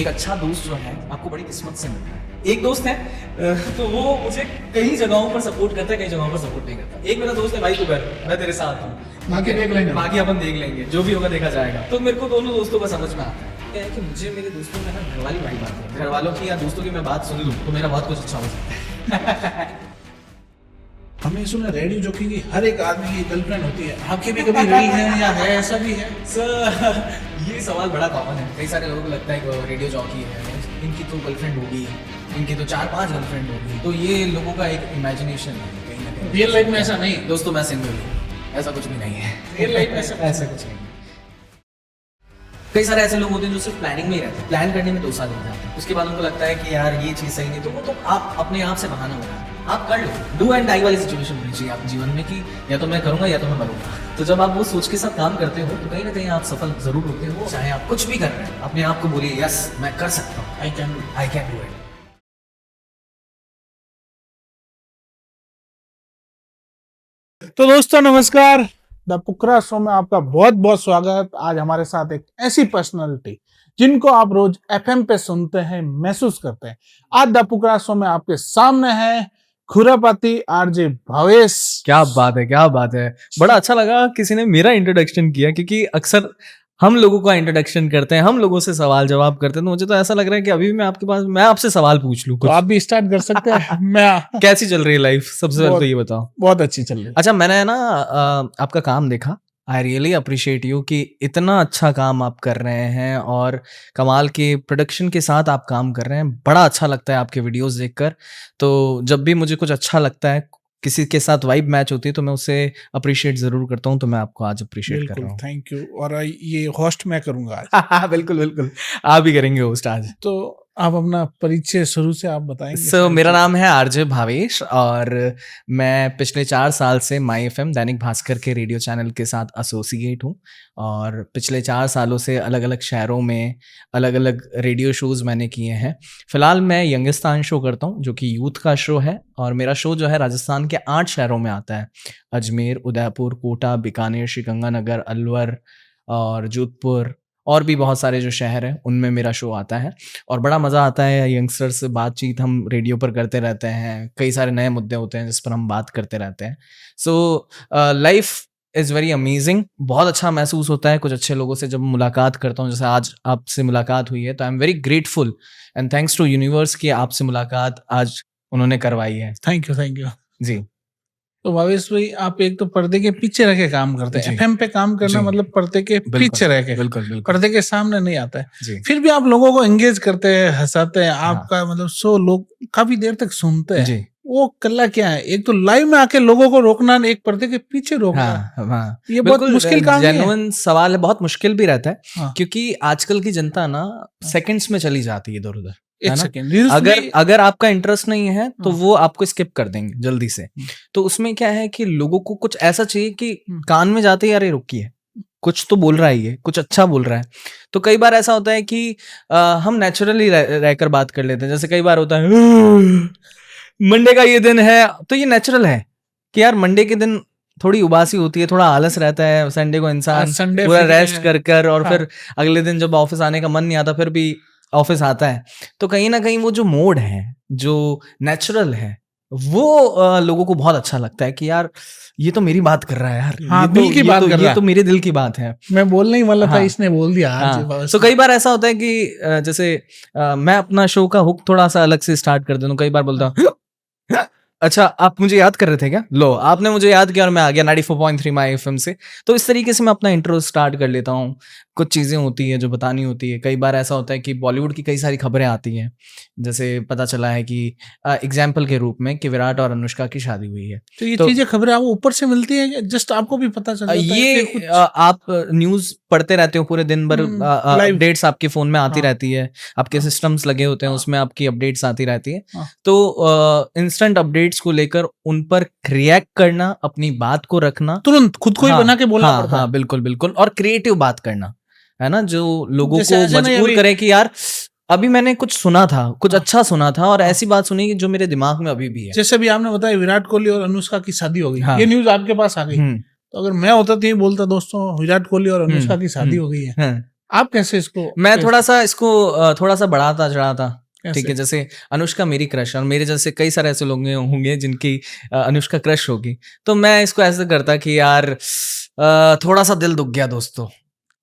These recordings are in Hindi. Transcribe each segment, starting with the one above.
एक अच्छा दोस्त जो है आपको बड़ी किस्मत से मिलता है। एक दोस्त है तो वो मुझे कई जगहों पर सपोर्ट करता है, कई जगहों पर सपोर्ट नहीं करता। एक मेरा दोस्त है, भाई तू कर, मैं तेरे साथ हूँ, बाकी देख लेंगे, बाकी अपन देख लेंगे, जो भी होगा देखा जाएगा। तो मेरे को दोनों दोस्तों का समझ में आता है क्या है कि मुझे मेरे दोस्तों में ना घर वाली भाई बात है। घर वालों की या दोस्तों की मैं बात सुन लूँ तो मेरा बहुत कुछ अच्छा हो सकता है। हमने सुना रेडियो जॉकी की हर एक आदमी की गर्लफ्रेंड होती है, आपकी भी कभी रही है या है, ऐसा भी है? सर ये सवाल बड़ा कॉमन है। कई सारे लोगों को लगता है कि वो रेडियो जॉकी है, इनकी तो गर्लफ्रेंड होगी, इनकी तो 4-5 गर्लफ्रेंड होगी। तो ये लोगों का एक इमेजिनेशन है कहीं ना कहीं। रियल लाइफ में ऐसा नहीं। दोस्तों मैं सिंगल हूँ, ऐसा कुछ भी नहीं है। रियल लाइफ में ऐसा कुछ नहीं है। कई सारे ऐसे लोग होते हैं जो सिर्फ प्लानिंग में ही रहते हैं, प्लान करने में 2 साल लग जाते हैं, उसके बाद उनको लगता है कि यार ये चीज़ सही नहीं, तो वो तो आप अपने आप से बहाना बना आप कर लो। डू एंड डाई वाली सिचुएशन होनी चाहिए आपके जीवन में कि या तो मैं करूंगा या तो मैं मरूंगा। तो जब आप वो सोच के साथ काम करते हो तो कहीं ना कहीं आप सफल जरूर होते हो। चाहे आप कुछ भी कर रहे हैं, अपने आप को बोलिए यस मैं कर सकता हूँ, आई कैन डू इट। तो दोस्तों नमस्कार, द पुकरा शो में आपका बहुत बहुत स्वागत। आज हमारे साथ एक ऐसी पर्सनालिटी जिनको आप रोज एफएम पे सुनते हैं, महसूस करते हैं। आज द पुकरा शो में आपके सामने है खुरापाती आरजे भावेश। क्या बात है, क्या बात है। बड़ा अच्छा लगा किसी ने मेरा इंट्रोडक्शन किया, क्योंकि अक्सर हम लोगों का इंट्रोडक्शन करते हैं, हम लोगों से सवाल जवाब करते हैं, तो मुझे तो ऐसा लग रहा है कि अभी भी मैं आपसे सवाल पूछ लूं तो कुछ। आप भी स्टार्ट कर सकते हैं। मैं कैसी चल रही है लाइफ, सबसे पहले तो ये बताओ। बहुत अच्छी चल रही है। अच्छा, मैंने ना आपका काम देखा, आई रियली अप्रिशिएट यू कि इतना अच्छा काम आप कर रहे हैं और कमाल के प्रोडक्शन के साथ आप काम कर रहे हैं। बड़ा अच्छा लगता है आपके वीडियोस देखकर। तो जब भी मुझे कुछ अच्छा लगता है, किसी के साथ वाइब मैच होती है, तो मैं उसे अप्रिशिएट जरूर करता हूँ। तो मैं आपको आज अप्रिशिएट कर बिल्कुल, रहा हूँ। Thank you. और ये होस्ट मैं करूंगा आज। बिल्कुल बिल्कुल, आप ही करेंगे होस्ट आज। तो आप अपना परिचय शुरू से आप बताएंगे। सो मेरा नाम है आरजे भावेश और मैं पिछले 4 साल से माई एफएम दैनिक भास्कर के रेडियो चैनल के साथ एसोसिएट हूँ। और पिछले 4 सालों से अलग अलग शहरों में अलग अलग रेडियो शोज़ मैंने किए हैं। फ़िलहाल मैं यंगिस्तान शो करता हूँ, जो कि यूथ का शो है, और मेरा शो जो है राजस्थान के 8 शहरों में आता है। अजमेर, उदयपुर, कोटा, बीकानेर, श्रीगंगानगर, अलवर और जोधपुर, और भी बहुत सारे जो शहर हैं उनमें मेरा शो आता है। और बड़ा मज़ा आता है, यंगस्टर से बातचीत हम रेडियो पर करते रहते हैं। कई सारे नए मुद्दे होते हैं जिस पर हम बात करते रहते हैं। So life is very amazing. बहुत अच्छा महसूस होता है कुछ अच्छे लोगों से जब मुलाकात करता हूँ, जैसे आज आपसे मुलाकात हुई है। तो I am very grateful and thanks to universe कि आपसे मुलाकात आज उन्होंने करवाई है। Thank you ji. तो भावेश भाई, आप एक तो पर्दे के पीछे रह के काम करते हैं। एफएम पे काम करना जी। मतलब पर्दे के पीछे रह के, बिल्कुल पर्दे के सामने नहीं आता है। जी। फिर भी आप लोगों को एंगेज करते हैं, हंसाते हैं। आपका मतलब शो लोग काफी देर तक सुनते हैं। जी। वो कला क्या है? एक तो लाइव में आके लोगों को रोकना, एक पर्दे के पीछे रोकना। हाँ, ये बहुत मुश्किल काम है। जेन्युइन सवाल है, बहुत मुश्किल भी रहता है। हाँ। क्योंकि आजकल की जनता ना सेकंड्स में चली जाती है इधर उधर। एक सेकंड, अगर आपका इंटरेस्ट नहीं है तो वो आपको स्किप कर देंगे जल्दी से। तो उसमें क्या है कि लोगों को कुछ ऐसा चाहिए कि कान में जाते ही अरे रुकिए, कुछ तो बोल रहा है, ये कुछ अच्छा बोल रहा है। तो कई बार ऐसा होता है कि हम नेचुरली रहकर बात कर लेते हैं। जैसे कई बार होता है मंडे का ये दिन है, तो ये नेचुरल है कि यार मंडे के दिन थोड़ी उबासी होती है, थोड़ा आलस रहता है। संडे को इंसान पूरा रेस्ट कर और फिर अगले दिन जब ऑफिस आने का मन नहीं आता, फिर भी ऑफिस आता है। तो कहीं ना कहीं वो जो मोड है, जो नेचुरल है, वो लोगों को बहुत अच्छा लगता है कि यार ये तो मेरी बात कर रहा है यार। हाँ, दिल की बात कर रहा है। ये तो मेरे दिल की बात है। मैं बोलने ही वाला था, हाँ। इसने बोल दिया। हाँ। तो कई बार ऐसा होता है कि जैसे मैं अपना शो का हुक थोड़ा सा अलग से स्टार्ट कर देता हूँ। कई बार बोलता हूँ अच्छा आप मुझे याद कर रहे थे क्या? लो आपने मुझे याद किया और मैं आ गया 94.3 माई एफएम से। तो इस तरीके से मैं अपना इंट्रो स्टार्ट कर लेता हूँ। कुछ चीज़ें होती है जो बतानी होती है। कई बार ऐसा होता है कि बॉलीवुड की कई सारी खबरें आती हैं। जैसे पता चला है कि एग्जाम्पल के रूप में कि विराट और अनुष्का की शादी हुई है। तो ये चीजें खबरें आपको ऊपर से मिलती है, जस्ट आपको भी पता चल जाता है? ये आप न्यूज़ पढ़ते रहते हो पूरे दिन भर, अपडेट्स आपके फ़ोन में आती रहती है। आपके सिस्टम्स लगे होते हैं, उसमें आपकी अपडेट्स आती रहती है। तो इंस्टेंट अपडेट्स को लेकर उन पर रिएक्ट करना, अपनी बात को रखना, तुरंत खुद को ही बना के बोलना पड़ता है। हाँ बिल्कुल। और क्रिएटिव बात करना, है ना, जो लोगों जैसे को मजबूर करे कि यार अभी मैंने कुछ सुना था, कुछ अच्छा सुना था, और ऐसी बात सुनी जो मेरे दिमाग में अभी भी है। जैसे भी आपने बताया विराट कोहली और अनुष्का की शादी हो गई, ये न्यूज आपके पास आ गई। तो अगर मैं होता तो ये बोलता, दोस्तों विराट कोहली और अनुष्का की शादी हो गई है। आप कैसे इसको मैं face थोड़ा सा इसको थोड़ा सा बढ़ाता चढ़ाता, कैसे? ठीक है। जैसे अनुष्का मेरी क्रश और मेरे जैसे कई सारे ऐसे लोग होंगे जिनकी अनुष्का क्रश होगी, तो मैं इसको ऐसे करता कि यार थोड़ा सा दिल दुख गया दोस्तों।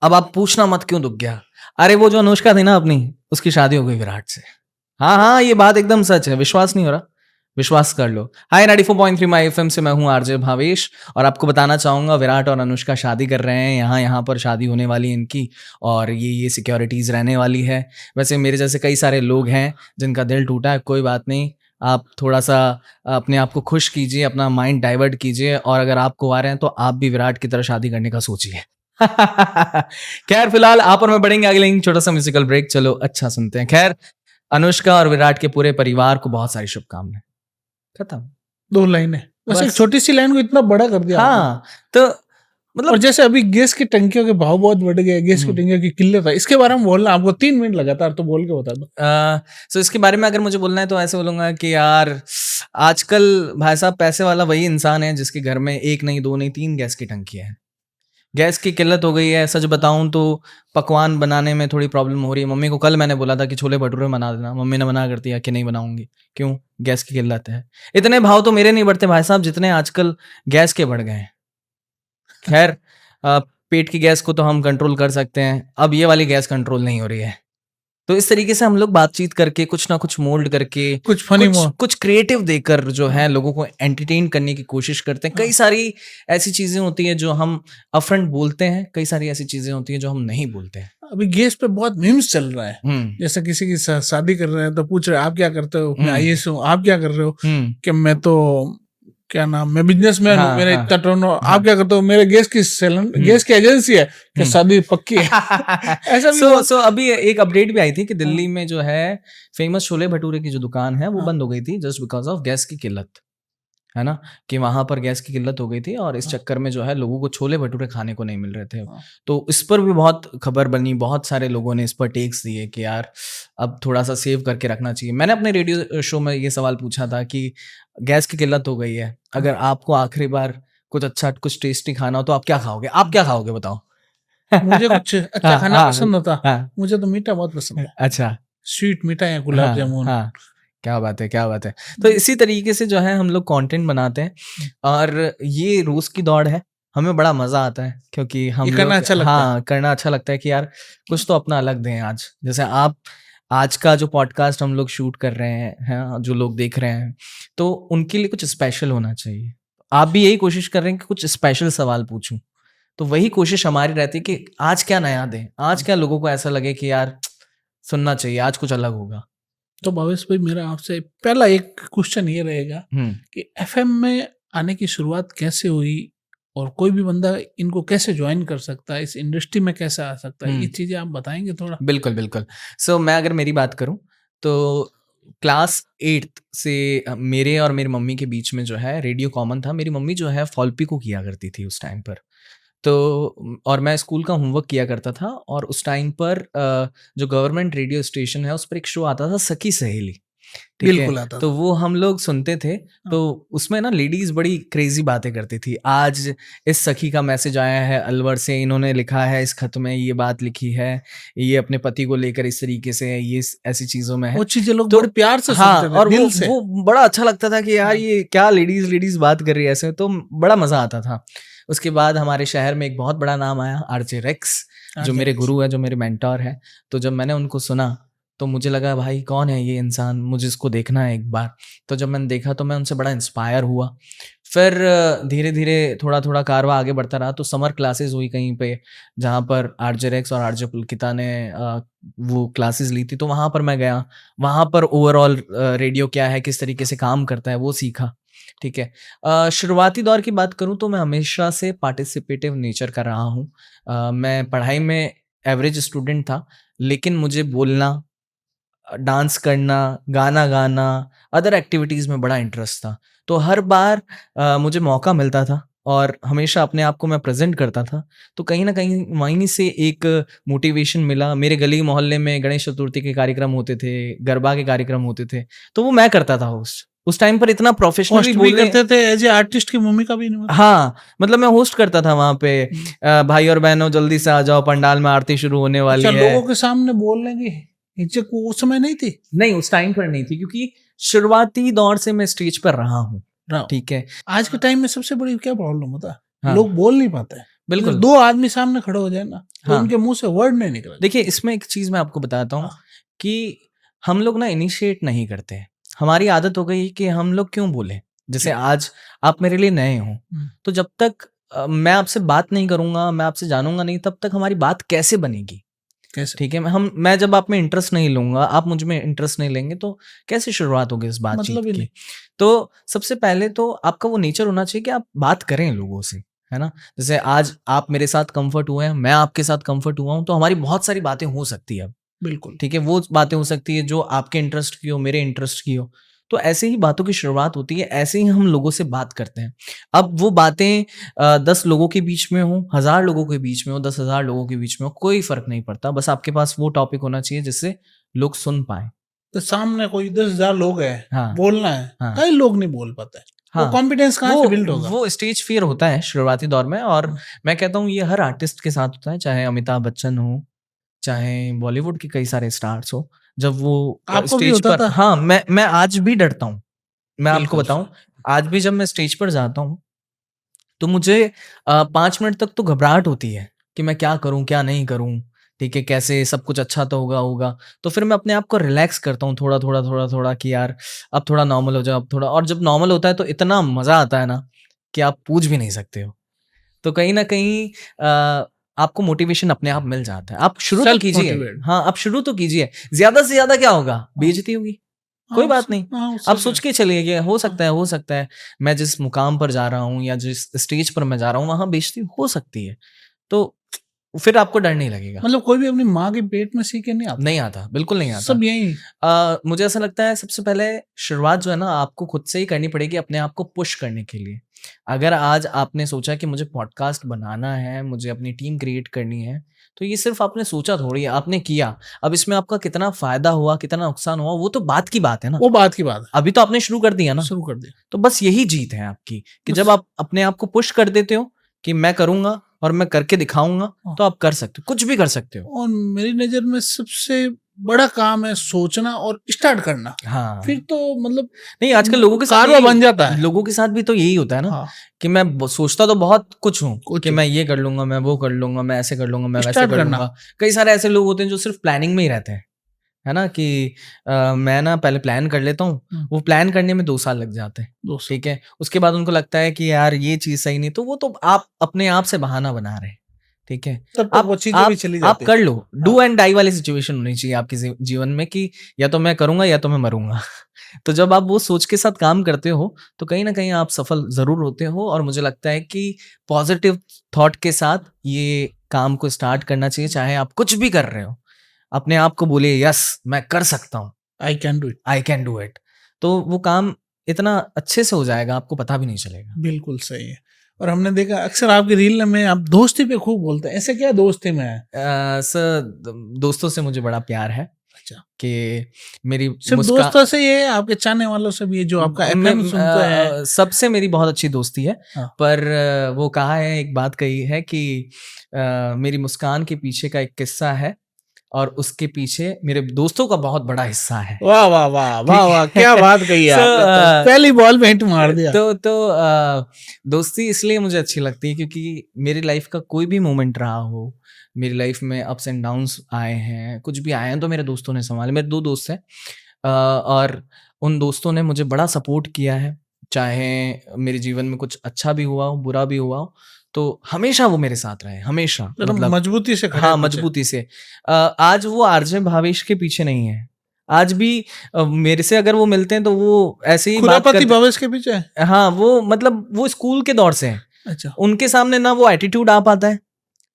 अब आप पूछना मत क्यों दुख गया। अरे वो जो अनुष्का थी ना अपनी, उसकी शादी हो गई विराट से। हाँ हाँ, ये बात एकदम सच है, विश्वास नहीं हो रहा, विश्वास कर लो। हाय 94.3 माई एफएम से मैं हूँ आरजे भावेश और आपको बताना चाहूंगा विराट और अनुष्का शादी कर रहे हैं। यहाँ पर शादी होने वाली है इनकी और ये सिक्योरिटीज रहने वाली है। वैसे मेरे जैसे कई सारे लोग हैं जिनका दिल टूटा है, कोई बात नहीं, आप थोड़ा सा अपने आप को खुश कीजिए, अपना माइंड डाइवर्ट कीजिए और अगर आप कुंवारे रहे हैं तो आप भी विराट की तरह शादी करने का सोचिए। खैर फिलहाल आप और मैं बढ़ेंगे आगे, लेकिन छोटा सा म्यूजिकल ब्रेक, चलो अच्छा सुनते हैं। खैर अनुष्का और विराट के पूरे परिवार को बहुत सारी शुभकामनाएं। खत्म, 2 लाइनें बस, एक बस। छोटी सी लाइन को इतना बड़ा कर दिया आपने। हाँ तो और मतलब जैसे अभी गैस की टंकियों के भाव बहुत बढ़ गए, गैस की टंकियों की किल्लत है, इसके बारे में बोलना आपको 3 मिनट लगातार, तो बोल के बता दो। सो इसके बारे में अगर मुझे बोलना है तो ऐसे बोलूंगा कि यार आजकल भाई साहब पैसे वाला वही इंसान है जिसके घर में 1 नहीं 2 नहीं 3 गैस की टंकी है। गैस की किल्लत हो गई है, सच बताऊं तो पकवान बनाने में थोड़ी प्रॉब्लम हो रही है। मम्मी को कल मैंने बोला था कि छोले भटूरे बना देना, मम्मी ने मना कर दिया कि नहीं बनाऊंगी। क्यों? गैस की किल्लत है। इतने भाव तो मेरे नहीं बढ़ते भाई साहब जितने आजकल गैस के बढ़ गए हैं। खैर पेट की गैस को तो हम कंट्रोल कर सकते हैं, अब ये वाली गैस कंट्रोल नहीं हो रही है। तो इस तरीके से हम लोग बातचीत करके कुछ ना कुछ मोल्ड करके कुछ फनी कुछ क्रिएटिव देकर जो है लोगों को एंटरटेन करने की कोशिश करते हैं। कई सारी ऐसी चीजें होती है जो हम अपफ्रंट बोलते हैं, कई सारी ऐसी चीजें होती है जो हम नहीं बोलते हैं। अभी गैस पे बहुत मीम्स चल रहा है। जैसे किसी की शादी कर रहे हैं तो पूछ रहे हैं आप क्या करते हो, मैं आईएएस हूँ, आप क्या कर रहे हो, कि मैं तो क्या नाम, मैं बिजनेसमैन हूँ, मेरा इतना टर्नओवर, आप क्या करते हो, मेरे गैस की एजेंसी है कि शादी पक्की है। ऐसा भी सो अभी एक अपडेट भी आई थी कि दिल्ली में जो है फेमस छोले भटूरे की जो दुकान है वो बंद हो गई थी जस्ट बिकॉज ऑफ गैस की किल्लत, है ना, कि वहां पर गैस की किल्लत हो गई थी और इस चक्कर में जो है लोगों को छोले भटूरे खाने को नहीं मिल रहे थे। तो इस पर भी बहुत खबर बनी, बहुत सारे लोगों ने इस पर टेक्स दिए कि यार अब थोड़ा सा सेव करके रखना चाहिए। मैंने अपने रेडियो शो में ये सवाल पूछा था कि गैस की किल्लत हो गई है, अगर आपको आखिरी बार कुछ अच्छा कुछ टेस्टी खाना हो तो आप क्या खाओगे? आप क्या खाओगे बताओ? मुझे कुछ अच्छा खाना पसंद होता, हाँ, मुझे तो मीठा बहुत पसंद है। अच्छा, स्वीट मीठा या गुलाब जामुन। हाँ, क्या बात है, क्या बात है। तो इसी तरीके से जो है हम लोग कंटेंट बनाते हैं और ये रोज की दौड़ है, हमें बड़ा मजा आता है क्योंकि हम ये करना लोग अच्छा लगता हाँ करना अच्छा लगता है कि यार कुछ तो अपना अलग दें आज। जैसे आप आज का जो पॉडकास्ट हम लोग शूट कर रहे हैं, जो लोग देख रहे हैं, तो उनके लिए कुछ स्पेशल होना चाहिए। आप भी यही कोशिश कर रहे हैं कि कुछ स्पेशल सवाल पूछूं, तो वही कोशिश हमारी रहती है कि आज क्या नया दें, आज क्या लोगों को ऐसा लगे कि यार सुनना चाहिए, आज कुछ अलग होगा। तो भावेश भाई, मेरा आपसे पहला एक क्वेश्चन ये रहेगा कि एफएम में आने की शुरुआत कैसे हुई और कोई भी बंदा इनको कैसे ज्वाइन कर सकता है, इस इंडस्ट्री में कैसे आ सकता है, ये चीजें आप बताएंगे थोड़ा? बिल्कुल बिल्कुल। सो मैं अगर मेरी बात करूं तो क्लास 8th से मेरे और मेरी मम्मी के बीच में जो है रेडियो कॉमन था। मेरी मम्मी जो है फॉल्पी को किया करती थी उस टाइम पर, तो और मैं स्कूल का होमवर्क किया करता था और उस टाइम पर जो गवर्नमेंट रेडियो स्टेशन है उस पर एक शो आता था सखी सहेली, ठीक बिल्कुल है, आता तो था। वो हम लोग सुनते थे। तो उसमें ना लेडीज बड़ी क्रेजी बातें करती थी। आज इस सखी का मैसेज आया है अलवर से, इन्होंने लिखा है इस खत में ये बात लिखी है, ये अपने पति को लेकर इस तरीके से ये ऐसी चीजों में है। वो चीजें लोग तो बड़े प्यार से हाँ, सुनते थे, और दिल से। वो बड़ा अच्छा लगता था कि यार ये क्या लेडीज बात कर रही है ऐसे, तो बड़ा मजा आता था। उसके बाद हमारे शहर में एक बहुत बड़ा नाम आया, आरजे रेक्स, जो मेरे गुरु है, जो मेरे मेंटोर है। तो जब मैंने उनको सुना तो मुझे लगा भाई कौन है ये इंसान, मुझे इसको देखना है एक बार। तो जब मैंने देखा तो मैं उनसे बड़ा इंस्पायर हुआ। फिर धीरे धीरे थोड़ा थोड़ा कारवा आगे बढ़ता रहा। तो समर क्लासेस हुई कहीं पे जहाँ पर आरजे रेक्स और आरजे पुलकिता ने वो क्लासेस ली थी, तो वहाँ पर मैं गया। वहाँ पर ओवरऑल रेडियो क्या है, किस तरीके से काम करता है, वो सीखा। ठीक है, शुरुआती दौर की बात करूँ तो मैं हमेशा से पार्टिसिपेटिव नेचर का रहा हूँ। मैं पढ़ाई में एवरेज स्टूडेंट था, लेकिन मुझे बोलना, डांस करना, गाना गाना, अदर एक्टिविटीज़ में बड़ा इंटरेस्ट था। तो हर बार मुझे मौका मिलता था और हमेशा अपने आप को मैं प्रेज़ेंट करता था। तो कहीं न कहीं वहीं से एक मोटिवेशन मिला। मेरे गली मोहल्ले में गणेश चतुर्थी के कार्यक्रम होते थे, गरबा के कार्यक्रम होते थे, तो वो मैं करता था होस्ट। उस टाइम पर इतना प्रोफेशनली होस्ट भी बोलने, करते थे, एज ए आर्टिस्ट की भूमिका भी निभाते। हाँ मतलब मैं होस्ट करता था वहां पे, भाई और बहनों जल्दी से आ जाओ, पंडाल में आरती शुरू होने वाली अच्छा, है। लोगों के सामने बोलने की हिचक वो उस समय नहीं थी? नहीं, उस टाइम पर नहीं थी, क्योंकि शुरुआती दौर से मैं स्टेज पर रहा हूँ। राव। ठीक है, आज के टाइम में सबसे बड़ी क्या प्रॉब्लम होता है, हाँ। लोग बोल नहीं पाते हैं। बिल्कुल। दो आदमी सामने खड़े हो जाए ना, तो हाँ। उनके मुंह से वर्ड नहीं निकले। देखिए, इसमें एक चीज मैं आपको बताता हूँ हाँ। कि हम लोग ना इनिशिएट नहीं करते हैं। हमारी आदत हो गई कि हम लोग क्यों बोले। जैसे आज आप मेरे लिए नए हो, तो जब तक मैं आपसे बात नहीं करूंगा, मैं आपसे जानूंगा नहीं, तब तक हमारी बात कैसे बनेगी? कैसे? ठीक है, मैं जब आप में इंटरेस्ट नहीं लूंगा, आप मुझ में इंटरेस्ट नहीं लेंगे, तो कैसे शुरुआत होगी इस बातचीत मतलब ही की? नहीं। तो सबसे पहले तो आपका वो नेचर होना चाहिए कि आप बात करें लोगों से, है ना? जैसे आज आप मेरे साथ कंफर्ट हुए हैं, मैं आपके साथ कंफर्ट हुआ हूं, तो हमारी बहुत सारी बातें हो सकती है अब। बिल्कुल। ठीक है, वो बातें हो सकती है जो आपके इंटरेस्ट की हो, मेरे इंटरेस्ट की हो। तो ऐसे ही बातों की शुरुआत होती है, ऐसे ही हम लोगों से बात करते हैं। अब वो बातें 10 लोगों के बीच में हो, 1000 लोगों के बीच में हो, 10,000 लोगों के बीच में हो, कोई फर्क नहीं पड़ता। बस आपके पास वो टॉपिक होना चाहिए जिससे लोग सुन पाए। तो सामने कोई 10,000 लोग हैं, हाँ। बोलना है, हाँ। कई लोग नहीं बोल पाते। हाँ। वो कॉन्फिडेंस कहाँ से बिल्ड होगा? वो स्टेज फियर होता है शुरुआती दौर में, और मैं कहता हूँ ये हर आर्टिस्ट के साथ होता है, चाहे अमिताभ बच्चन हो, चाहे बॉलीवुड के कई सारे स्टार्स हो। जब वो आपको भी स्टेज होता पर, था? हाँ, मैं आज भी डरता हूँ। मैं आपको बिल्कुल। बताऊं, आज भी जब मैं स्टेज पर जाता हूँ, तो मुझे 5 मिनट तक तो घबराहट होती है कि मैं क्या करूं, क्या नहीं करूं। ठीक है, कैसे सब कुछ अच्छा तो होगा। तो फिर मैं अपने आप को रिलैक्स करता हूँ थोड़ा थोड़ा थोड़ा थोड़ा, कि यार अब थोड़ा नॉर्मल हो जाओ, अब थोड़ा। और जब नॉर्मल होता है तो इतना मजा आता है ना कि आप पूछ भी नहीं सकते हो। तो कहीं ना कहीं आपको मोटिवेशन अपने आप मिल जाता है। आप शुरू तो सेल्फ कीजिए, मोटिवेट। हाँ, आप शुरू तो कीजिए। ज्यादा से ज्यादा क्या होगा, बेइज्जती होगी, कोई बात नहीं। आप सोच के चलिए कि हो सकता है मैं जिस मुकाम पर जा रहा हूँ या जिस स्टेज पर मैं जा रहा हूँ वहां बेइज्जती हो सकती है, तो फिर आपको डर नहीं लगेगा। मतलब कोई भी अपनी माँ के पेट में सीख के नहीं आता। नहीं आता, बिल्कुल नहीं आता। सब यही। मुझे ऐसा लगता है सबसे पहले शुरुआत जो है ना, आपको खुद से ही करनी पड़ेगी अपने आप को पुश करने के लिए। अगर आज आपने सोचा कि मुझे पॉडकास्ट बनाना है, मुझे अपनी टीम क्रिएट करनी है, तो ये सिर्फ आपने सोचा थोड़ी है, आपने किया। अब इसमें आपका कितना फायदा हुआ, कितना नुकसान हुआ, वो तो बात की बात है ना। वो बात की बात है। अभी तो आपने शुरू कर दिया ना, शुरू कर दिया। तो बस यही जीत है आपकी, कि बस। जब आप अपने आप को पुश कर देते हो कि मैं करूंगा और मैं करके दिखाऊंगा, तो आप कर सकते हो, कुछ भी कर सकते हो। और मेरी नजर में सबसे बड़ा काम है सोचना और स्टार्ट करना। हाँ, फिर तो मतलब नहीं, आजकल लोगों के साथ कारवा यही- बन जाता है। लोगों के साथ भी तो यही होता है ना, हाँ। कि मैं सोचता तो बहुत कुछ हूँ कुछ कि हूँ। मैं ये कर लूंगा, मैं वो कर लूंगा, मैं ऐसे कर लूंगा, मैं वैसे स्टार्ट कर करना। लूंगा। कई सारे ऐसे लोग होते हैं जो सिर्फ प्लानिंग में ही रहते हैं, है ना, कि मैं ना पहले प्लान कर लेता हूँ, वो प्लान करने में 2 साल लग जाते हैं। दोस्त। ठीक है, उसके बाद उनको लगता है कि यार ये चीज सही नहीं, तो वो तो आप अपने आप से बहाना बना रहे हैं। ठीक है, तब तक वो चीजें भी चली आप जाती कर लो। डू एंड डाई वाली सिचुएशन होनी चाहिए आपके जीवन में, कि या तो मैं करूंगा या तो मैं मरूंगा। तो जब आप वो सोच के साथ काम करते हो, तो कहीं ना कहीं आप सफल जरूर होते हो। और मुझे लगता है कि पॉजिटिव थॉट के साथ ये काम को स्टार्ट करना चाहिए, चाहे आप कुछ भी कर रहे हो। अपने आप को बोलिए, यस मैं कर सकता हूँ, I can do it. I can do it. तो वो काम इतना अच्छे से हो जाएगा, आपको पता भी नहीं चलेगा। बिल्कुल सही है। और हमने देखा अक्सर आपकी रील में आप दोस्ती पे खूब बोलते हैं, ऐसे क्या दोस्ती में है? सर, दोस्तों से मुझे बड़ा प्यार है। अच्छा। कि मेरी सिर्फ दोस्तों से ये है, आपके चाहने वालों से भी है जो आपका एफएम सुनते हैं? सबसे मेरी बहुत अच्छी दोस्ती है। हाँ। पर वो कहा है, एक बात कही है कि मेरी मुस्कान के पीछे का एक किस्सा है, और उसके पीछे मेरे दोस्तों का बहुत बड़ा हिस्सा है। वाह वाह वाह वाह वाह, क्या बात कही है So, आपने तो। पहली बॉल में हिट मार दिया। दोस्ती इसलिए मुझे अच्छी लगती है क्योंकि मेरी लाइफ का कोई भी मोमेंट रहा हो, मेरी लाइफ में अप्स एंड डाउन्स आए हैं, कुछ भी आए हैं, तो मेरे दोस्तों ने संभाले। मेरे 2 दोस्त हैं, और उन दोस्तों ने मुझे बड़ा सपोर्ट किया है। चाहे मेरे जीवन में कुछ अच्छा भी हुआ हो, बुरा भी हुआ हो, तो हमेशा वो मेरे साथ रहे, हमेशा। मतलब मजबूती से खड़े हाँ, पीछे। मजबूती से। आज वो आरजे भावेश के पीछे नहीं है। आज भी मेरे से अगर वो मिलते हैं तो वो ऐसे ही बात खुरापति करते भवेश के पीछे? हाँ, वो मतलब वो स्कूल के दौर से हैं। अच्छा। उनके सामने ना वो एटीट्यूड आ पाता है।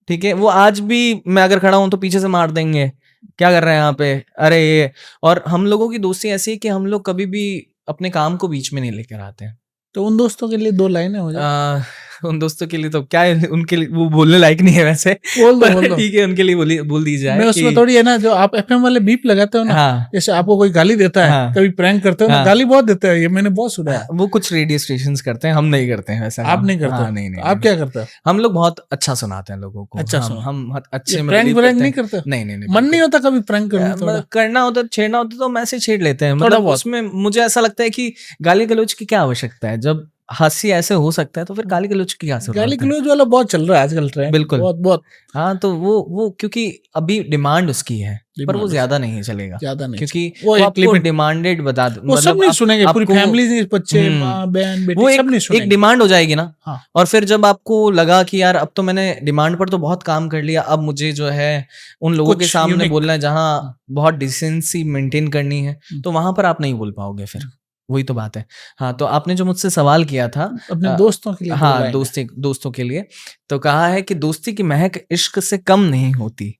ठीक है, वो आज भी मैं अगर खड़ा हूं तो पीछे से मार देंगे, क्या कर रहे हैं यहाँ पे, अरे ये। और हम लोगों की दोस्ती ऐसी है कि हम लोग कभी भी अपने काम को बीच में नहीं लेकर आते हैं। तो उन दोस्तों के लिए 2 लाइनें हो जाए। उन दोस्तों के लिए तो क्या है, उनके लिए वो बोलने लायक नहीं है वैसे। बोल पर दो ठीक है, उनके लिए बोल दी जाए मैं उसमें कि थोड़ी है ना, जो आप एफएम वाले बीप लगाते हो ना, हाँ जैसे आपको कोई गाली देता है, हाँ कभी प्रैंक करते हो ना, हाँ। गाली बहुत देते हैं, ये मैंने बहुत सुना है। वो कुछ रेडियो स्टेशन करते हैं, हम नहीं करते हैं वैसा आप काम। नहीं करते हाँ हो? नहीं नहीं आप नहीं। क्या करते हो? हम लोग बहुत अच्छा सुनाते हैं लोगों को। अच्छा हम सुनो, हम ये अच्छे में प्रैंक बिलीव व्रैंक करते नहीं हैं। करते हो? नहीं नहीं नहीं, मन नहीं बिल्कुल। होता कभी प्रैंक करने थोड़ा? करना होता है, छेड़ना होता है तो हम ऐसे छेड़ लेते हैं। थोड़ा मतलब बहुत। उसमें मुझे ऐसा लगता है कि गाली गलौज की क्या आवश्यकता है, जब हंसी ऐसे हो सकता है तो फिर गाली गलौज की क्या गाली जरूरत है। गलौज वाला बहुत चल रहा है आजकल ट्रेंड, बिल्कुल। बहुत बहुत हाँ तो वो क्योंकि अभी डिमांड उसकी है, पर वो डिमांड, ज्यादा नहीं चलेगा, ज्यादा नहीं क्योंकि चल- वो वो एक आपको लिमिट, डिमांडेड बता वो सब मतलब नहीं सुनेंगे, पूरी आपको फैमिली नहीं, बच्चे हम्म माँ बहन वो बेटी सब नहीं एक सुनेंगे। डिमांड हो जाएगी ना। हाँ। और फिर जब आपको लगा कि यार अब तो मैंने डिमांड पर तो बहुत काम कर लिया, अब मुझे जो है उन लोगों के कुछ सामने यूनिक। बोलना है जहाँ बहुत डिसेंसी मेंटेन करनी है, हम्म। तो वहां पर आप नहीं बोल पाओगे फिर। वही तो बात है। हाँ तो आपने जो मुझसे सवाल किया था, अपने दोस्तों के लिए दो हाँ लाइन। दोस्तों के लिए, तो कहा है कि दोस्ती की महक इश्क से कम नहीं होती,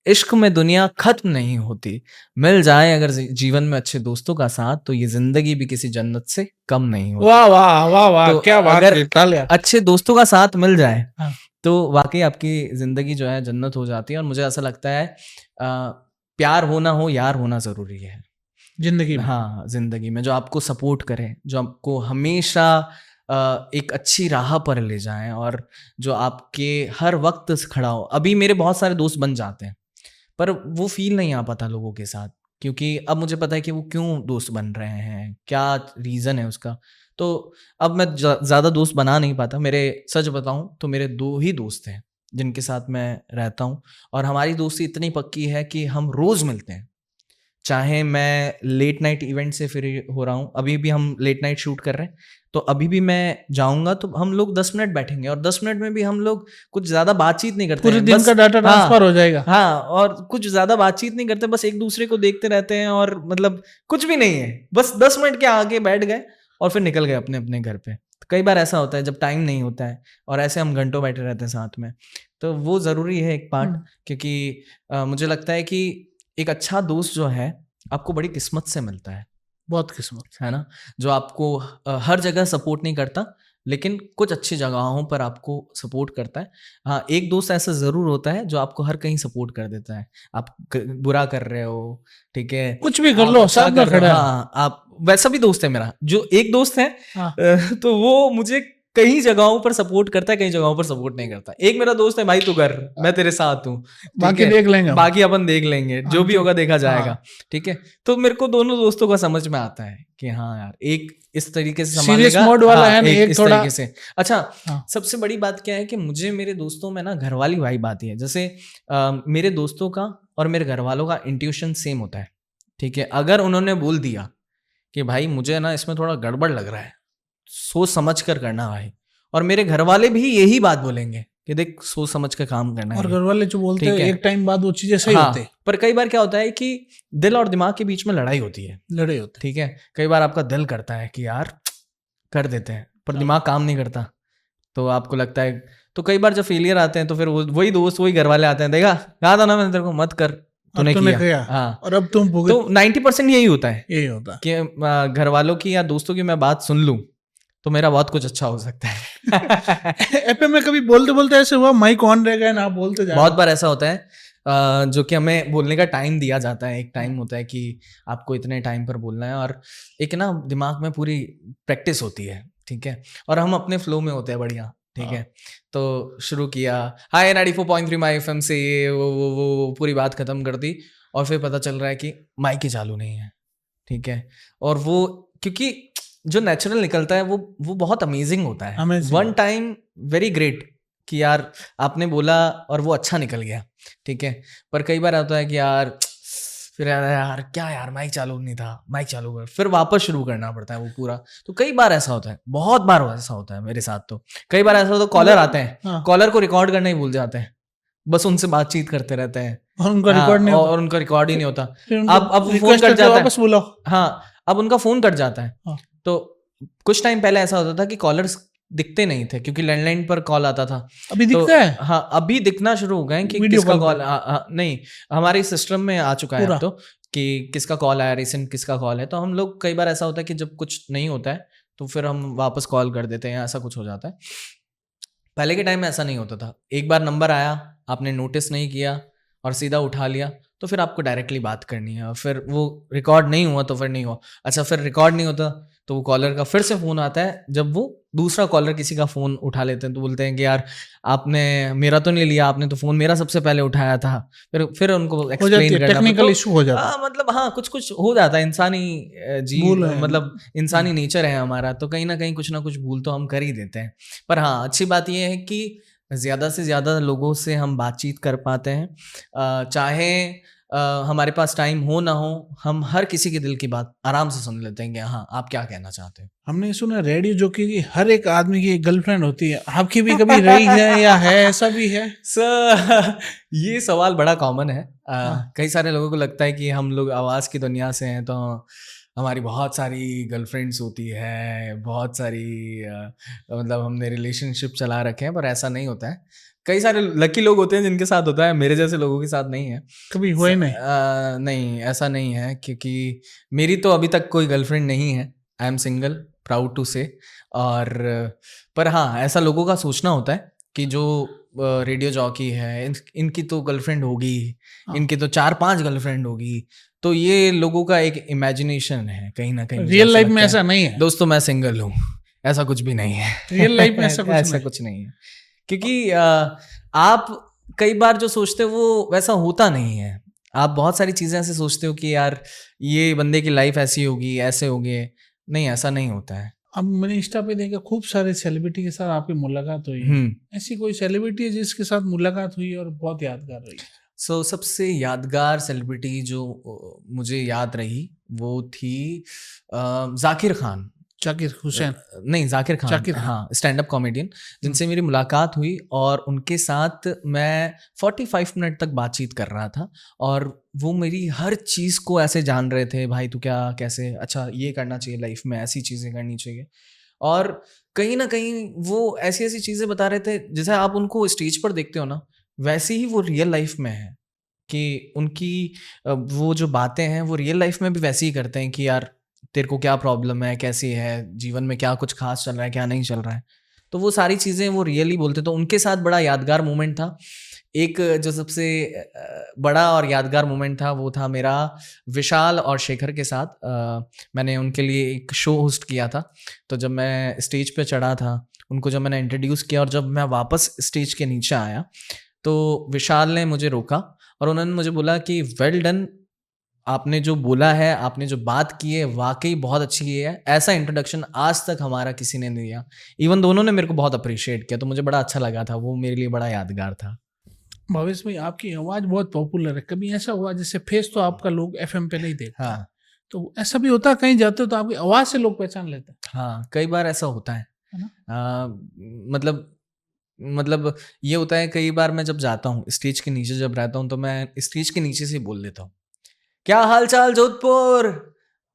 इश्क में दुनिया खत्म नहीं होती, मिल जाए अगर जीवन में अच्छे दोस्तों का साथ तो ये जिंदगी भी किसी जन्नत से कम नहीं होती। वाह वाह वाह वाह, तो क्या बात अगर है, तालियां। अच्छे दोस्तों का साथ मिल जाए हाँ। तो वाकई आपकी जिंदगी जो है जन्नत हो जाती है। और मुझे ऐसा लगता है प्यार होना हो, यार होना जरूरी है जिंदगी में। हाँ जिंदगी में, जो आपको सपोर्ट करे, जो आपको हमेशा एक अच्छी राह पर ले जाएं, और जो आपके हर वक्त से खड़ा हो। अभी मेरे बहुत सारे दोस्त बन जाते हैं पर वो फील नहीं आ पाता लोगों के साथ, क्योंकि अब मुझे पता है कि वो क्यों दोस्त बन रहे हैं, क्या रीज़न है उसका। तो अब मैं ज़्यादा दोस्त बना नहीं पाता। मेरे सच बताऊं तो मेरे 2 ही दोस्त हैं जिनके साथ मैं रहता हूं, और हमारी दोस्ती इतनी पक्की है कि हम रोज़ मिलते हैं। चाहे मैं लेट नाइट इवेंट से फ्री हो रहा हूँ, अभी भी हम लेट नाइट शूट कर रहे हैं, तो अभी भी मैं जाऊंगा तो हम लोग 10 मिनट बैठेंगे, और 10 मिनट में भी हम लोग कुछ ज्यादा बातचीत नहीं करते पूरे हैं, दिन बस का डाटा ट्रांसफर हो जाएगा। हाँ, और कुछ ज्यादा बातचीत नहीं करते, बस एक दूसरे को देखते रहते हैं, और मतलब कुछ भी नहीं है, बस 10 मिनट के आगे बैठ गए और फिर निकल गए अपने अपने घर पे। तो कई बार ऐसा होता है जब टाइम नहीं होता है, और ऐसे हम घंटों बैठे रहते हैं साथ में, तो वो जरूरी है एक पार्ट। क्योंकि मुझे लगता है कि एक अच्छा दोस्त जो है आपको बड़ी किस्मत से मिलता है, बहुत किस्मत है ना, जो आपको हर जगह सपोर्ट नहीं करता लेकिन कुछ अच्छी जगहों पर आपको सपोर्ट करता है। हाँ, एक दोस्त ऐसा ज़रूर होता है जो आपको हर कहीं सपोर्ट कर देता है। आप बुरा कर रहे हो, ठीक है, कुछ भी कर आप लो, अच्छा साथ में कर रहे हो, खड़ा है। हाँ, आप वैसा भी दोस्त है मेरा। जो एक दोस्त है हाँ। तो वो मुझे कई जगहों पर सपोर्ट करता है, कई जगहों पर सपोर्ट नहीं करता। एक मेरा दोस्त है, भाई तू कर, मैं तेरे साथ हूँ, बाकी देख लेंगे हम। बाकी अपन देख लेंगे, जो भी होगा देखा जाएगा, हाँ। ठीक है। तो मेरे को दोनों दोस्तों का समझ में आता है कि हाँ यार, एक इस तरीके से सीरियस संभालेगा, मोड वाला हाँ, है ना, एक एक इस थोड़ा। तरीके से। अच्छा, हाँ। सबसे बड़ी बात क्या है कि मुझे मेरे दोस्तों में ना घर वाली वाइब आती है। जैसे मेरे दोस्तों का और मेरे घर वालों का इंट्यूशन सेम होता है, ठीक है। अगर उन्होंने बोल दिया कि भाई मुझे ना इसमें थोड़ा गड़बड़ लग रहा है, सोच समझ कर करना भाई, और मेरे घर वाले भी यही बात बोलेंगे कि देख सोच समझ कर काम करना है। और घर वाले जो बोलते हैं एक टाइम बाद वो चीजें सही हाँ, होते हैं। पर कई बार क्या होता है कि दिल और दिमाग के बीच में लड़ाई होती है, लड़े होते ठीक है। कई बार आपका दिल करता है कि यार कर देते हैं, पर दिमाग काम नहीं करता, तो आपको लगता है। तो कई बार जब फेलियर आते हैं तो फिर वही दोस्त वही घर वाले आते हैं, देखा कहा था ना मैंने तेरे को मत कर, तूने किया। हाँ, और अब तुम भुगत। तो 90% यही होता है, यही होता है कि घर वालों की या दोस्तों की मैं बात सुन लूं तो मेरा बहुत कुछ अच्छा हो सकता है। एफएम में कभी बोलते बोलते ऐसे हुआ माइक ऑन रह गया ना, बोलते जा बहुत बार ऐसा होता है जो कि हमें बोलने का टाइम दिया जाता है। एक टाइम होता है कि आपको इतने टाइम पर बोलना है, और एक ना दिमाग में पूरी प्रैक्टिस होती है, ठीक है, और हम अपने फ्लो में होते हैं बढ़िया, ठीक है। तो शुरू किया हाय 94.3 माई एफएम से, ये वो पूरी बात खत्म कर दी, और फिर पता चल रहा है कि माइक ही चालू नहीं है, ठीक है। और वो क्योंकि जो नेचुरल निकलता है वो बहुत अमेजिंग होता है। वन टाइम वेरी ग्रेट कि यार आपने बोला और वो अच्छा निकल गया, ठीक है। पर कई बार आता है कि यार फिर यार क्या यार माइक चालू नहीं था, माइक चालू कर, फिर वापस शुरू करना पड़ता है वो पूरा। तो कई बार ऐसा होता है, बहुत बार ऐसा होता है मेरे साथ। तो कई बार ऐसा होता है कॉलर आते हैं, कॉलर को रिकॉर्ड करना ही भूल जाते हैं, बस उनसे बातचीत करते रहते हैं और उनका रिकॉर्ड नहीं होता, और उनका रिकॉर्ड ही नहीं होता। अब फोन कट जाता वापस बोलो। हाँ, अब उनका फोन कट जाता है। तो कुछ टाइम पहले ऐसा होता था कि कॉलर्स दिखते नहीं थे क्योंकि लैंडलाइन पर कॉल आता था। अभी दिखता है? हाँ, अभी दिखना शुरू हो गए कि किसका कॉल, नहीं हमारे सिस्टम में आ चुका है अब तो कि किसका कॉल आया, रिसेंट किसका कॉल है। तो हम लोग कई बार ऐसा होता है कि जब कुछ नहीं होता है तो फिर हम वापस कॉल कर देते हैं, ऐसा कुछ हो जाता है। पहले के टाइम में ऐसा नहीं होता था। एक बार नंबर आया, आपने नोटिस नहीं किया और सीधा उठा लिया, तो फिर आपको डायरेक्टली बात करनी है। और फिर वो रिकॉर्ड नहीं हुआ तो फिर नहीं हुआ। अच्छा, फिर रिकॉर्ड नहीं होता तो वो कॉलर का फिर से फ़ोन आता है। जब वो दूसरा कॉलर किसी का फ़ोन उठा लेते हैं तो बोलते हैं कि यार आपने मेरा तो नहीं लिया, आपने तो फ़ोन मेरा सबसे पहले उठाया था। फिर उनको हो जाती एक्सप्लेन है, करना टेक्निकल इशू हो जाता है। मतलब हाँ, कुछ हो जाता है। इंसानी भूल है। मतलब इंसानी नेचर है हमारा, तो कहीं ना कुछ भूल तो हम कर ही देते हैं। पर हाँ, अच्छी बात यह है कि ज़्यादा से ज़्यादा लोगों से हम बातचीत कर पाते हैं। चाहे हमारे पास टाइम हो ना हो, हम हर किसी के दिल की बात आराम से सुन लेते हैं कि हाँ, आप क्या कहना चाहते हैं। हमने सुना रेडियो जॉकी की हर एक आदमी की एक गर्लफ्रेंड होती है, आपकी भी कभी रही है या है, ऐसा भी है? सर ये सवाल बड़ा कॉमन है। हाँ। कई सारे लोगों को लगता है कि हम लोग आवाज़ की दुनिया से हैं तो हमारी बहुत सारी गर्लफ्रेंड्स होती है, बहुत सारी मतलब हमने रिलेशनशिप चला रखे हैं, पर ऐसा नहीं होता है। कई सारे लकी लोग होते हैं जिनके साथ होता है, मेरे जैसे लोगों के साथ नहीं है। कभी हुआ ही नहीं? नहीं, ऐसा नहीं है, क्योंकि मेरी तो अभी तक कोई गर्लफ्रेंड नहीं है। I am single, proud to say. और पर हाँ, ऐसा लोगों का सोचना होता है कि जो रेडियो जॉकी है इनकी तो गर्लफ्रेंड होगी, हाँ। इनकी तो 4-5 गर्लफ्रेंड होगी। तो ये लोगों का एक इमेजिनेशन है कहीं ना कहीं। मुझे रियल लाइफ में लगता ऐसा नहीं है। दोस्तों मैं सिंगल हूँ, ऐसा कुछ भी नहीं है। रियल लाइफ में ऐसा कुछ ऐसा नहीं। कुछ नहीं है, क्योंकि आप कई बार जो सोचते हो वो वैसा होता नहीं है। आप बहुत सारी चीज़ें ऐसे सोचते हो कि यार ये बंदे की लाइफ ऐसी होगी, ऐसे होगी। नहीं, ऐसा नहीं होता है। अब मैंने इंस्टा पे देखा खूब सारे सेलिब्रिटी के साथ आपकी मुलाकात हुई है, ऐसी कोई सेलिब्रिटी है जिसके साथ मुलाकात हुई और बहुत यादगार रही? सबसे यादगार सेलिब्रिटी जो मुझे याद रही वो थी जाकिर खान। जाकिर हुसैन? नहीं, जाकिर खान, जाकिर खान। हाँ, स्टैंड अप कॉमेडियन, जिनसे मेरी मुलाकात हुई और उनके साथ मैं 45 मिनट तक बातचीत कर रहा था। और वो मेरी हर चीज़ को ऐसे जान रहे थे, भाई तू क्या, कैसे, अच्छा ये करना चाहिए लाइफ में, ऐसी चीज़ें करनी चाहिए। और कहीं ना कहीं वो ऐसी ऐसी चीज़ें बता रहे थे जैसे आप उनको स्टेज पर देखते हो ना, वैसे ही वो रियल लाइफ में है। कि उनकी वो जो बातें हैं वो रियल लाइफ में भी वैसे ही करते हैं कि यार तेरे को क्या प्रॉब्लम है, कैसी है, जीवन में क्या कुछ खास चल रहा है, क्या नहीं चल रहा है। तो वो सारी चीज़ें वो रियली बोलते। तो उनके साथ बड़ा यादगार मोमेंट था। एक जो सबसे बड़ा और यादगार मोमेंट था वो था मेरा विशाल और शेखर के साथ। मैंने उनके लिए एक शो होस्ट किया था। तो जब मैं स्टेज पे चढ़ा था, उनको जब मैंने इंट्रोड्यूस किया और जब मैं वापस स्टेज के नीचे आया तो विशाल ने मुझे रोका और उन्होंने मुझे बोला कि वेल डन, आपने जो बोला है, आपने जो बात की है वाकई बहुत अच्छी की है। ऐसा इंट्रोडक्शन आज तक हमारा किसी ने नहीं दिया। इवन दोनों ने मेरे को बहुत अप्रिशिएट किया, तो मुझे बड़ा अच्छा लगा था। वो मेरे लिए बड़ा यादगार था। भावेश भाई, आपकी आवाज बहुत पॉपुलर है, कभी ऐसा हुआ जैसे फेस तो आपका लोग एफएम पे नहीं देखते? हाँ, तो ऐसा भी होता है कहीं जाते हो तो आपकी आवाज से लोग पहचान लेते हैं? हाँ, कई बार ऐसा होता है। ना? मतलब ये होता है, कई बार मैं जब जाता हूँ स्टेज के नीचे, जब रहता हूँ तो मैं स्टेज के नीचे से बोल देता हूँ, क्या हाल चाल जोधपुर।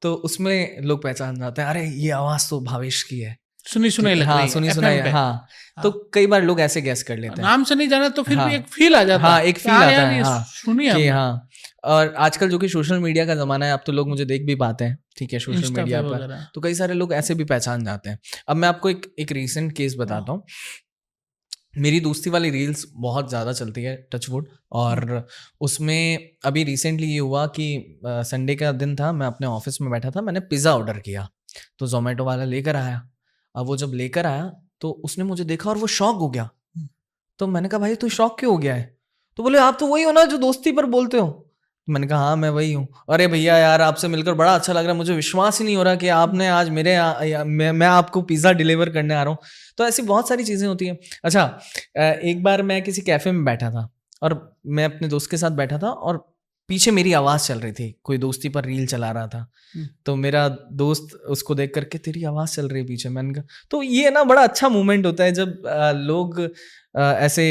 तो उसमें लोग पहचान जाते हैं, अरे ये आवाज तो भावेश की है। सुनी सुनाई लग हाँ, रही है सुनी FM सुनाई, पे। हाँ। तो कई बार लोग ऐसे गैस कर लेते हैं। नाम से नहीं जाना तो फिर हाँ, भी एक फील आ जाता हाँ, है एक कि फील हाँ आता यार, है, ये हाँ, सुनी कि हमने। हाँ। और आजकल जो कि सोशल मीडिया का ज़माना है, अब तो लोग मुझे देख भी पाते हैं, ठीक है, सोशल इंस्टा पे मीडिया पर। वगैरह। तो कई सारे लोग ऐसे भी पहचान जाते हैं। अब मैं आपको एक रीसेंट केस बताता हूँ। मेरी दोस्ती वाली रील्स बहुत ज़्यादा चलती है, टचवुड। और उसमें अभी रिसेंटली ये हुआ कि संडे का दिन था, मैं अपने ऑफिस में बैठा था, मैंने पिज़्ज़ा ऑर्डर किया तो जोमेटो वाला लेकर आया। अब वो जब लेकर आया तो उसने मुझे देखा और वो शॉक हो गया। तो मैंने कहा भाई तू शॉक क्यों हो गया है? तो बोले आप तो वही हो ना जो दोस्ती पर बोलते हो। मैंने कहा हाँ मैं वही हूँ। अरे भैया यार आपसे मिलकर बड़ा अच्छा लग रहा है, मुझे विश्वास ही नहीं हो रहा कि आपने आज मेरे मैं आपको पिज़्ज़ा डिलीवर करने आ रहा हूँ। तो ऐसी बहुत सारी चीज़ें होती हैं। अच्छा, एक बार मैं किसी कैफ़े में बैठा था और मैं अपने दोस्त के साथ बैठा था और पीछे मेरी आवाज़ चल रही थी, कोई दोस्ती पर रील चला रहा था। तो मेरा दोस्त उसको देख करके तेरी आवाज़ चल रही है पीछे। मैंने कहा, तो ये ना बड़ा अच्छा मोमेंट होता है जब लोग ऐसे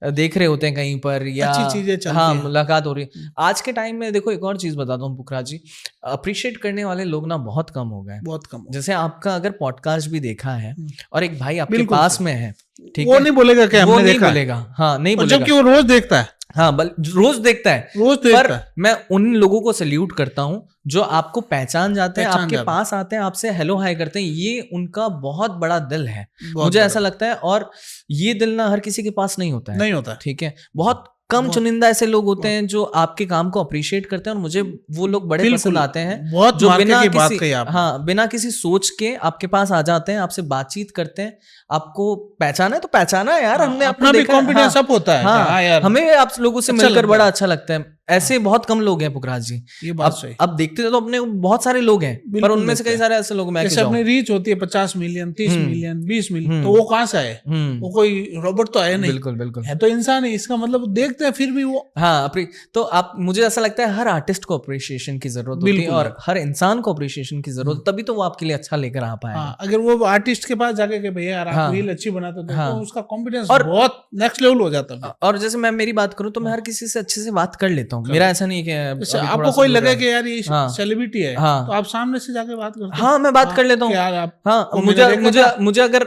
देख रहे होते हैं कहीं पर या अच्छी चीजें चलती हाँ हैं। मुलाकात हो रही है। आज के टाइम में देखो एक और चीज़ बताता हूँ पुखराज जी, अप्रिशिएट करने वाले लोग ना बहुत कम हो गए। बहुत कम। जैसे आपका अगर पॉडकास्ट भी देखा है और एक भाई आपके बिल्कुल पास सही। में है ठीक वो है, नहीं बोलेगा कि वो हमने नहीं देखा है। बोलेगा, हाँ नहीं और बोलेगा, जबकि वो रोज देखता है, हाँ रोज देखता है। रोज पर देखता है, मैं उन लोगों को सल्यूट करता हूँ जो आपको पहचान जाते हैं, पहचान आपके जाते हैं। पास आते हैं, आपसे हेलो हाय करते हैं, ये उनका बहुत बड़ा दिल है, बहुत मुझे बड़ा। ऐसा लगता है। और ये दिल ना हर किसी के पास नहीं होता है, नहीं होता है। ठीक है, बहुत कम बहुत- चुनिंदा ऐसे लोग होते बहुत- हैं जो आपके काम को अप्रिशिएट करते हैं, और मुझे वो लोग बड़े बिल्कुल, पसंद आते हैं बहुत जो मार्के बिना की बात किसी, कही आपने। हाँ बिना किसी सोच के आपके पास आ जाते हैं, आपसे बातचीत करते हैं, आपको पहचाना है तो पहचाना है यार, हाँ, हमने आपको अपना भी देखा है, कॉन्फिडेंस अप होता है कि हाँ यार, हमें आप लोगों से अच्छा मिलकर लगता बड़ा है। अच्छा लगता है। ऐसे बहुत कम लोग हैं पुखराज जी, ये बात अब सही। अब देखते तो अपने बहुत सारे लोग हैं, पर बिल्कुल उनमें से देखते कई हैं। सारे ऐसे लोग, मैं क्यों जैसे अपनी जाऊं। रीच होती है 50 मिलियन, 30 हम्म, मिलियन, 20 मिलियन, हम्म, तो वो कहाँ से आए? हम्म, वो कोई रोबोट तो है नहीं, बिल्कुल बिल्कुल, है तो इंसान ही। इसका मतलब देखते हैं फिर भी वो, हाँ तो आप, मुझे ऐसा लगता है हर आर्टिस्ट को अप्रिशिएशन की जरूरत होती है, बिल्कुल और है। हर इंसान को अप्रिशिएशन की जरूरत, तभी तो वो आपके लिए अच्छा लेकर आ पाएगा। हाँ, अगर वो आर्टिस्ट के पास जाके कि भैया यार आप हाँ, रील अच्छी बनाते थे, हाँ। तो उसका कॉन्फिडेंस और बहुत नेक्स्ट लेवल हो जाता है। और जैसे मैं मेरी बात करूं तो मैं हाँ। हर किसी से अच्छे से बात कर लेता हूँ, कर मेरा ले। ऐसा नहीं है कि जैसे अभी थोड़ा आपको सा कोई दूर लगे रहा। कि यार ये हाँ, सेलिब्रिटी है, हाँ, तो आप सामने से जाके बात करते हैं। हाँ मैं बात हाँ, कर लेता हूँ। कि यार आप हाँ, को मुझे मैंने देखा मुझे था। मुझे अगर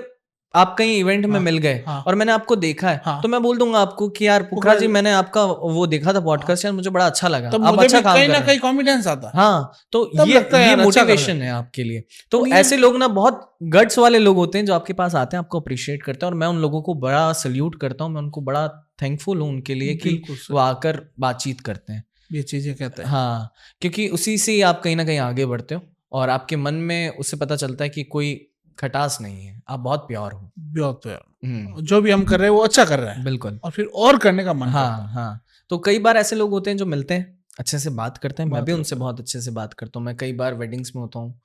आप कहीं इवेंट में हाँ, मिल गए हाँ, और मैंने आपको देखा है, हाँ। तो मैं बोल दूंगा आपको कि यार पुखराज जी, मैंने आपका वो देखा था पॉडकास्ट, यार मुझे बड़ा अच्छा लगा, तब आप मुझे अच्छा भी काम कहीं कर ना रहे कहीं हैं। कॉन्फिडेंस आता है। हाँ, तो तब ये लगता है ये यार अच्छा कर रहे मोटिवेशन हैं। है आपके लिए। तो और ये ऐसे लोग ना बहुत गट्स वाले लोग होते हैं जो आपके पास आते हैं, आपको अप्रिशिएट करते हैं, और मैं उन लोगों को बड़ा सल्यूट करता हूँ, मैं उनको बड़ा थैंकफुल हूँ उनके लिए कि बिल्कुल सही। वो आकर बातचीत करते हैं। ये चीजें कहते हैं। हाँ, क्योंकि उसी से ही आप कहीं ना कहीं आगे बढ़ते हो, और आपके मन में उससे पता चलता है कि कोई खटास नहीं है, आप बहुत प्योर हो। बहुत प्यार। जो भी हम कर रहे हैं वो अच्छा कर रहे हैं, बिल्कुल, और फिर और करने का मन करता है। हाँ हाँ। तो कई बार ऐसे लोग होते हैं जो मिलते हैं, अच्छे से बात करते हैं, मैं बात भी करते उनसे बहुत अच्छे से बात करता हूँ। मैं कई बार वेडिंग्स में होता हूँ,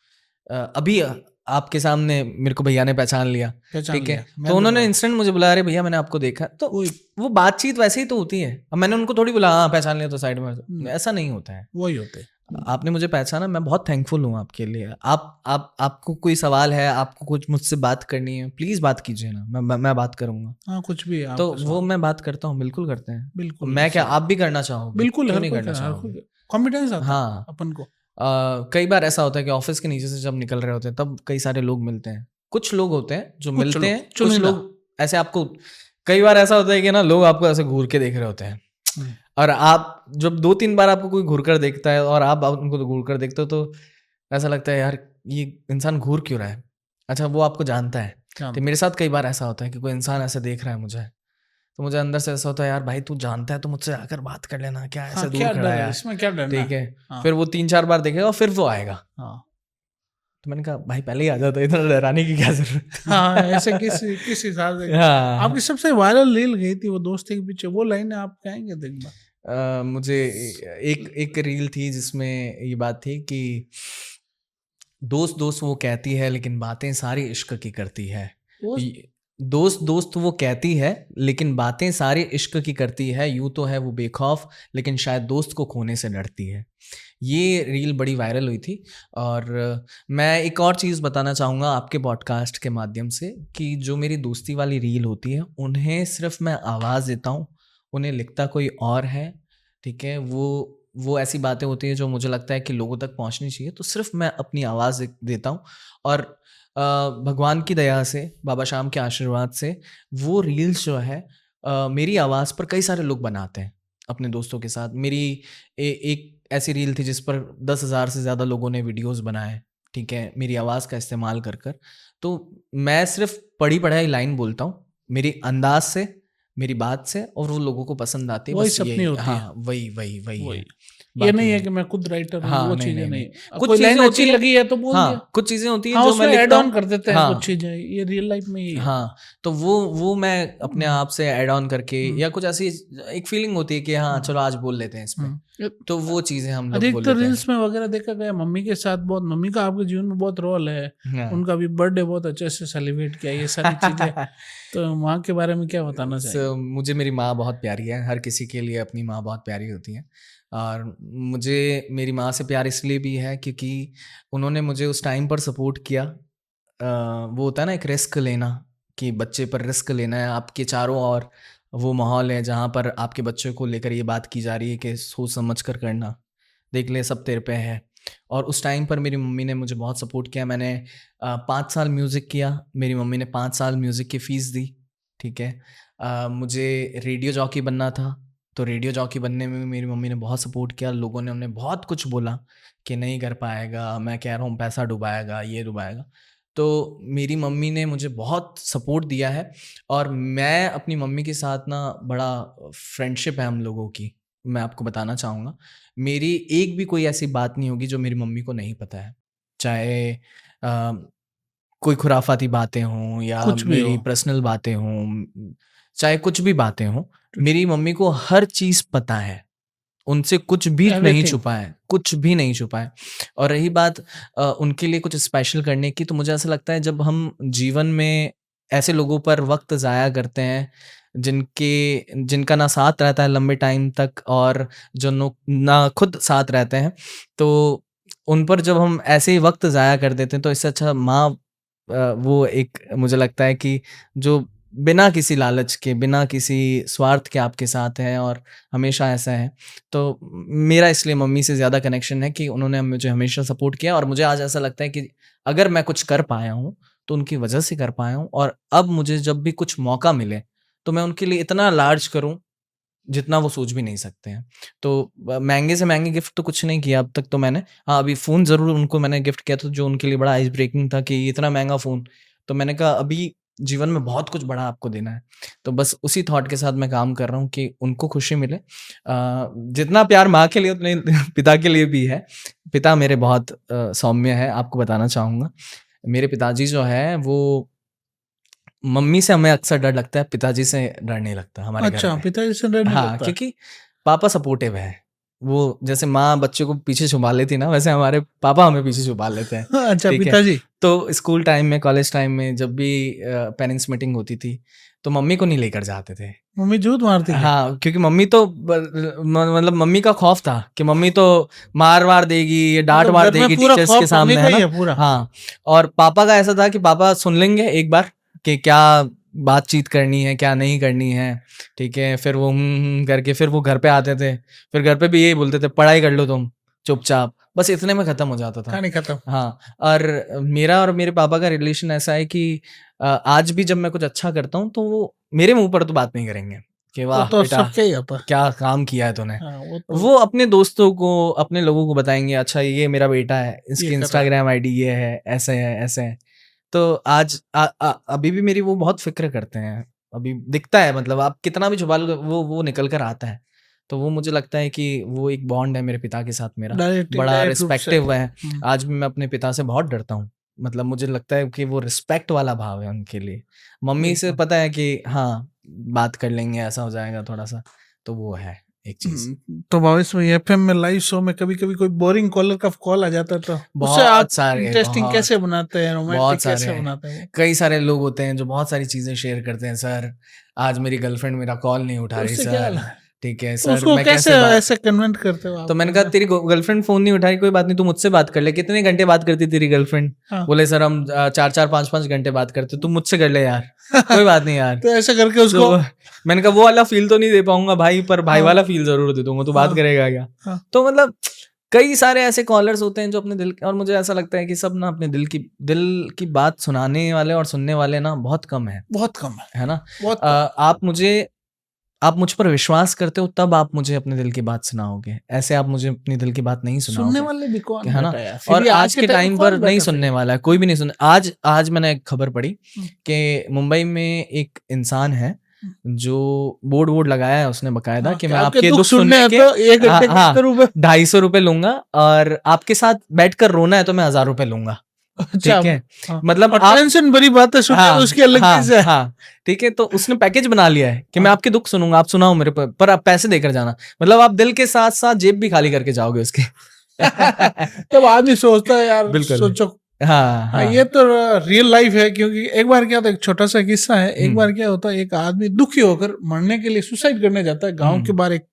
अभी आपके सामने मेरे को भैया ने पहचान लिया, पहचान ठीक है, लिया, तो मैं उन्होंने तो- इंस्टेंट मुझे बुलाया, अरे भैया मैंने आपको देखा, तो वो बातचीत वैसे ही तो होती है। अब मैंने उनको थोड़ी बुला, हाँ पहचान लिया तो साइड में, ऐसा नहीं होता है। वही होते हैं। आपने मुझे पहचाना, मैं बहुत थैंकफुल हूँ आपके लिए। आपको कोई सवाल है, आपको कुछ मुझसे बात करनी है, प्लीज बात कीजिए ना, मैं बात करूंगा। हाँ, कुछ भी है तो आपका वो सवाल। मैं बात करता हूँ, बिल्कुल करते हैं। बिल्कुल मैं क्या, सही। आप भी करना चाहोगे? बिल्कुल, क्यों हर नहीं कोई करना कर, हर चाहोगे? कोई कॉन्फिडेंस आता है हाँ, अपन को। कई बार ऐसा होता है कि ऑफिस के नीचे से जब निकल रहे होते हैं तब कई सारे लोग मिलते हैं। कुछ लोग होते हैं जो कुछ मिलते लोग, हैं, कुछ चुनिंदा। लोग ऐसे आपको, कई बार ऐसा होता है कि ना लोग आपको ऐसे घूर के देख रहे होते हैं, हम्म। और आप जब 2-3 बार आपको कोई घूर कर देखता है और आप उनको तो घूर कर देखते हो, तो ऐसा लगता है यार ये इंसान घूर क्यों रहा है। अच्छा, वो आपको जानता है। तो मेरे साथ कई बार ऐसा होता है कि कोई इंसान ऐसे देख रहा है मुझे, तो मुझे अंदर से ऐसा होता है यार भाई तू जानता है तो मुझसे आकर बात कर लेना, क्या ऐसे हाँ, दूर क्या खड़ा डर है है यार, इसमें, क्या डरना ठीक है। हाँ। फिर वो 3-4 बार देखेगा और फिर वो आएगा। हाँ, तो मैंने कहा भाई पहले ही आ जाता, इतना डराने की क्या जरूरत। हाँ, ऐसे किस हिसाब से। हाँ, आपकी सबसे वायरल रील गई थी वो दोस्ती के पीछे, वो लाइन आप कहेंगे तो एक बार। मुझे एक रील थी जिसमें ये बात थी कि दोस्त दोस्त वो कहती है लेकिन बातें सारी इश्क की करती है। दोस्त दोस्त वो कहती है लेकिन बातें सारी इश्क की करती है, यूं तो है वो बेखौफ लेकिन शायद दोस्त को खोने से डरती है। ये रील बड़ी वायरल हुई थी। और मैं एक और चीज़ बताना चाहूँगा आपके पॉडकास्ट के माध्यम से, कि जो मेरी दोस्ती वाली रील होती है उन्हें सिर्फ मैं आवाज़ देता हूँ, उन्हें लिखता कोई और है, ठीक है। वो ऐसी बातें होती हैं जो मुझे लगता है कि लोगों तक पहुंचनी चाहिए, तो सिर्फ मैं अपनी आवाज़ देता हूँ। और भगवान की दया से, बाबा श्याम के आशीर्वाद से वो रील्स जो है मेरी आवाज़ पर कई सारे लोग बनाते हैं अपने दोस्तों के साथ। मेरी एक ऐसी रील थी जिस पर 10,000 से ज़्यादा लोगों ने वीडियोस बनाए, ठीक है, मेरी आवाज़ का इस्तेमाल कर कर। तो मैं सिर्फ पढ़ी पढ़ाई लाइन बोलता हूँ मेरी अंदाज से, मेरी बात से, और वो लोगों को पसंद आती है। वही बस सपनी यही, होती है। हाँ वही है। ये नहीं है कि मैं खुद राइटर हूँ, हाँ, वो नहीं, चीजें नहीं, नहीं। नहीं। कुछ लाइन अच्छी लगी है तो बोल दिया। हाँ, कुछ चीजें होती हैं हाँ, जो उसमें मैं ऐड लिखता ऑन हूँ, कर देते हैं हाँ, कुछ चीजें, ये रियल लाइफ में ही है। हाँ, तो वो मैं अपने आप से ऐड ऑन करके, या कुछ ऐसी एक फीलिंग होती है कि हाँ चलो आज बोल लेते हैं इस पे, तो वो चीजें हम लोग बोल अधिकतर लेते हैं। रील्स में वगैरह देखा गया मम्मी के साथ, बहुत मम्मी का आपके जीवन में बहुत रोल है। हाँ। उनका भी बर्थडे बहुत अच्छे से सेलिब्रेट किया, ये सारी चीजें। तो माँ के बारे में क्या बताना चाहिए? मुझे मेरी माँ बहुत प्यारी है, हर किसी के लिए अपनी माँ बहुत प्यारी होती है। और मुझे मेरी माँ से प्यार इसलिए भी है क्योंकि उन्होंने मुझे उस टाइम पर सपोर्ट किया। वो होता है ना एक रिस्क लेना, कि बच्चे पर रिस्क लेना है, आपके चारों ओर वो माहौल है जहाँ पर आपके बच्चे को लेकर ये बात की जा रही है कि सोच समझ कर करना, देख ले सब तेरे पे है। और उस टाइम पर मेरी मम्मी ने मुझे बहुत सपोर्ट किया। मैंने 5 साल म्यूज़िक किया, मेरी मम्मी ने 5 साल म्यूज़िक की फ़ीस दी, ठीक है। मुझे रेडियो जॉकी बनना था, तो रेडियो जॉकी बनने में मेरी मम्मी ने बहुत सपोर्ट किया। लोगों ने उन्हें बहुत कुछ बोला कि नहीं कर पाएगा, मैं कह रहा हूँ पैसा डुबाएगा, ये डुबाएगा। तो मेरी मम्मी ने मुझे बहुत सपोर्ट दिया है और मैं अपनी मम्मी के साथ ना बड़ा फ्रेंडशिप है हम लोगों की, मैं आपको बताना चाहूँगा। मेरी एक भी कोई ऐसी बात नहीं होगी जो मेरी मम्मी को नहीं पता है। चाहे कोई खुराफाती बातें हों या कुछ भी मेरी हो। पर्सनल बातें हों, चाहे कुछ भी बातें हों, मेरी मम्मी को हर चीज़ पता है। उनसे कुछ भी नहीं एवरीथिंग। छुपा है, कुछ भी नहीं छुपा है। और रही बात उनके लिए कुछ स्पेशल करने की, तो मुझे ऐसा लगता है जब हम जीवन में ऐसे लोगों पर वक़्त ज़ाया करते हैं, जिनका ना साथ रहता है लंबे टाइम तक और जो नो ना खुद साथ रहते हैं, तो उन पर जब हम ऐसे ही वक़्त ज़ाया कर देते हैं, तो इससे अच्छा माँ वो एक मुझे लगता है कि जो बिना किसी लालच के, बिना किसी स्वार्थ के आपके साथ हैं और हमेशा ऐसा है। तो मेरा इसलिए मम्मी से ज़्यादा कनेक्शन है कि उन्होंने मुझे हमेशा सपोर्ट किया और मुझे आज ऐसा लगता है कि अगर मैं कुछ कर पाया हूँ, तो उनकी वजह से कर पाया हूँ और अब मुझे जब भी कुछ मौका मिले, तो मैं उनके लिए इतना लार्ज करूँ, जितना वो सोच भी नहीं सकते हैं। तो महँगे से महँगे गिफ्ट तो कुछ नहीं किया अब तक तो मैंने। हाँ, अभी फ़ोन ज़रूर उनको मैंने गिफ्ट किया था, जो उनके लिए बड़ा आइस ब्रेकिंग था कि इतना महँगा फ़ोन। तो मैंने कहा अभी जीवन में बहुत कुछ बड़ा आपको देना है। तो बस उसी थॉट के साथ मैं काम कर रहा हूँ कि उनको खुशी मिले। जितना प्यार माँ के लिए उतने पिता के लिए भी है। पिता मेरे बहुत सौम्य है, आपको बताना चाहूँगा। मेरे पिताजी जो हैं वो मम्मी से हमें अक्सर डर लगता है, पिताजी से डर नहीं लगता हमारे घर अच्छा, पे। पिताजी से डर नहीं हाँ, लगता है। क्योंकि पापा सपोर्टिव है। वो जैसे माँ बच्चे को पीछे छुपा लेती है ना, वैसे हमारे पापा हमें पीछे छुपा लेते हैं, अच्छा, ठीक है? पिताजी। तो स्कूल टाइम में, कॉलेज टाइम में जब भी पेरेंट्स मीटिंग होती थी, तो मम्मी को नहीं लेकर जाते थे। मम्मी झूठ मारती है। हाँ, क्योंकि मम्मी तो मतलब मम्मी का खौफ था कि मम्मी तो मार-वार देगी, मतलब डाँट-वार घर में देगी पूरा टीचर्स के खौफ सामने, उन्हीं का है ही ना? है पूरा। हाँ, और पापा का ऐसा था कि पापा सुन लेंगे एक बार कि क्या बातचीत करनी है, क्या नहीं करनी है, ठीक है? फिर वो करके फिर वो घर पे आते थे। फिर घर पे भी यही बोलते थे, "पढ़ाई कर लो तुम, चुपचाप।" बस इतने में खत्म हो जाता था। कहानी खत्म। हाँ, और मेरा और मेरे पापा का रिलेशन ऐसा है कि आज भी जब मैं कुछ अच्छा करता हूँ, तो वो मेरे मुँह पर तो बात नहीं करेंगे कि वो वाह तो बेटा, सबके ही होता है। क्या काम किया है तूने। हाँ, वो तो वो अपने दोस्तों को, अपने लोगों को बताएँगे, अच्छा ये मेरा बेटा है, ये इसकी कर रहा है। इंस्टाग्राम आईडी ये है, ऐसे है, ऐसे है। तो आज अभी भी मेरी वो बहुत फ़िक्र करते हैं। अभी दिखता है, मतलब आप कितना भी छुपा लो, वो निकल कर आता है। तो वो मुझे लगता है कि वो एक बॉन्ड है मेरे पिता के साथ मेरा, डायरेक्ट बड़ा इनडायरेक्ट रूप से। रिस्पेक्टिव है। हुँ। आज भी मैं अपने पिता से बहुत डरता हूँ। मतलब मुझे लगता है कि वो रिस्पेक्ट वाला भाव है उनके लिए। मम्मी से बिल्कुल। पता है कि हाँ, बात कर लेंगे, ऐसा हो जाएगा थोड़ा-सा, तो वो है एक चीज़। तो भविष्य में एफएम में लाइव शो में कभी-कभी कोई बोरिंग कॉलर का कॉल आ जाता है तो उससे आप बहुत सारे, इंटरेस्टिंग कैसे बनाते हैं, बहुत रोमांटिक कैसे सारे। बनाते हैं वो? कई सारे लोग होते हैं जो बहुत सारी चीज़ें शेयर करते हैं, सर आज मेरी गर्लफ्रेंड मेरा कॉल नहीं उठा तो रही उससे क्या सर, हाल है? ठीक है तो सर, उसको मैं कैसे कैसे बात। ऐसे कन्वेंट करते हो तो आप मैंने कहा ऐसा? तेरी गर्लफ्रेंड फ़ोन नहीं उठा रही, कोई बात नहीं, तू मुझसे बात कर ले। कितने घंटे बात करती है तेरी गर्लफ्रेंड? हाँ। बोले सर हम 4-4 5-5 घंटे बात करते, तू मुझसे कर ले यार, कोई बात नहीं यार। तो ऐसे करके तो उसको। मैंने कहा वो वाला फ़ील तो नहीं दे पाऊँगा भाई, पर भाई हाँ, वाला फ़ील ज़रूर दे दूँगा, तू बात हाँ, करेगा क्या? हाँ। तो मतलब कई सारे ऐसे कॉलर्स होते हैं जो अपने दिल, और मुझे ऐसा लगता है कि सब ना अपने दिल की बात सुनाने वाले और सुनने वाले ना बहुत कम हैं, बहुत कम है, है ना? बहुत कम। आप मुझ पर विश्वास करते हो तब आप मुझे अपने दिल की बात सुनाओगे। ऐसे आप मुझे अपने दिल की बात नहीं सुनने सुनाओगे, वाले भी कौन है ना? बैठा है यार? फिर और भी आज के टाइम में टाइम पर कौन नहीं बैठा सुनने फिर? वाला है, कोई भी नहीं सुन। आज मैंने एक खबर पढ़ी हुँ, कि मुंबई में एक इंसान है, हुँ। जो बोर्ड लगाया है उसने बाकायदा हाँ, कि कि मैं आपके आपके दुःख दुःख सुनने सुनने हैं के तो 1 घंटे के हाँ, कितने रुपए? ₹250 लूँगा और आपके साथ बैठकर रोना है तो मैं ₹1000 लूँगा, अच्छा। ठीक है? हाँ, मतलब और आप टेंशन भरी बातें सुने तो हाँ, उसकी अलग चीज़ हाँ, है। हाँ, ठीक है, तो उसने पैकेज बना लिया है कि मैं हाँ। आपके दुःख सुनूँगा, आप सुनाओ मेरे पर आप पैसे देकर जाना। मतलब आप दिल के साथ-साथ जेब भी खाली करके जाओगे उसकी। तब आदमी सोचता है यार, बिल्कुल। सोचो। हाँ, हाँ, ये हाँ। तो रियल लाइफ है, क्योंकि एक बार क्या था, एक छोटा-सा किस्सा है। एक हुँ, बार क्या होता है, एक आदमी दुखी होकर मरने के लिए सुसाइड करने जाता है। गाँव के हुँ, बाहर एक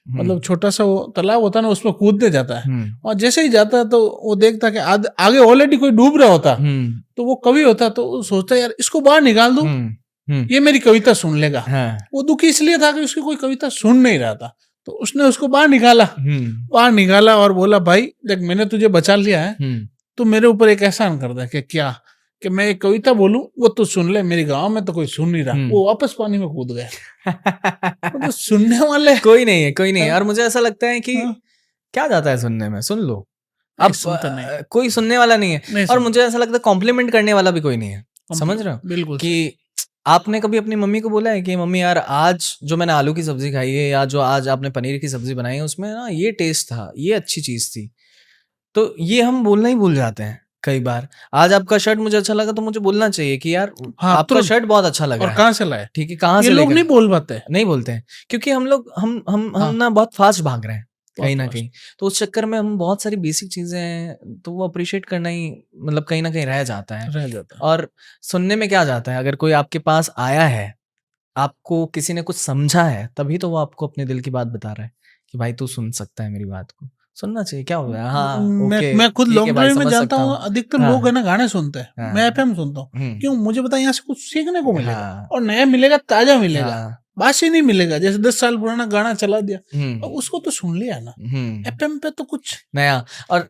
हुँ, मतलब छोटा-सा वो तालाब होता है ना, उसमें कूदने जाता है। हुँ, और जैसे ही जाता है तो वो देखता है कि आगे ऑलरेडी कोई डूब रहा होता। हुँ, तो वो कवि होता तो वो सोचता है यार इसको बाहर निकाल दूँ, हुँ, हुँ, ये मेरी कविता सुन लेगा। हाँ, वो दुखी इसलिए था कि उसकी कोई कविता सुन नहीं रहा था। तो उसने उसको बाहर निकाला। हुँ, बाहर निकाला और बोला, भाई देख मैंने तुझे बचा लिया है, हुँ, तू मेरे ऊपर एक एहसान कर दे। कि क्या? कि मैं एक कविता बोलूं वो तू सुन ले, मेरे गांव में तो कोई सुन नहीं रहा, वो वापस पानी में कूद गया। तो सुनने वाले कोई नहीं है, कोई नहीं है। हाँ। और मुझे ऐसा लगता है कि हाँ। क्या जाता है सुनने में, सुन लो। नहीं, अब सुनता नहीं। कोई सुनने वाला नहीं है। नहीं और सुनता। मुझे ऐसा लगता है कॉम्प्लीमेंट करने वाला भी कोई नहीं है। समझ रहे हो बिल्कुल कि आपने कभी अपनी मम्मी को बोला है कि मम्मी यार आज जो मैंने आलू की सब्जी खाई है या जो आज आपने पनीर की सब्जी बनाई है उसमें ना ये टेस्ट था, ये अच्छी चीज थी। तो ये हम बोलना ही भूल जाते हैं कई बार। आज आपका शर्ट मुझे अच्छा लगा तो मुझे बोलना चाहिए कि यार हाँ, आपका तुरंत। शर्ट बहुत अच्छा लगा और है। कहाँ से लाए? ठीक है, कहाँ ये से लोग लेकर नहीं बोल पाते। नहीं बोलते हैं क्योंकि हम लोग हम हाँ। ना बहुत फास्ट भाग रहे हैं कहीं ना बहुत कहीं। तो उस चक्कर में हम बहुत सारी बेसिक चीजें हैं तो वो अप्रिशिएट करना ही मतलब कहीं ना कहीं रह जाता है। रह जाता है। और सुनने में क्या जाता है, अगर कोई आपके पास आया है, आपको किसी ने कुछ समझा है, तभी तो वो आपको अपने दिल की बात बता रहा है कि भाई तू सुन सकता है मेरी बात को। सुनना चाहिए, क्या हो गया? हाँ ओके मैं खुद ठीक है लॉन्ग भाई, ड्राइव में समझ जानता सकता हूँ, हूँ। अधिकतर हाँ लोग है ना गाने सुनते हैं, हाँ मैं एफएम सुनता हूँ। हम्म, क्यों? मुझे पता है यहाँ से कुछ सीखने को मिलेगा हाँ और नया मिलेगा, ताजा मिलेगा, हाँ बासी नहीं मिलेगा। जैसे 10 साल पुराना गाना चला दिया और हम्म उसको तो सुन लिया ना, हम्म एफएम पे तो कुछ नया। और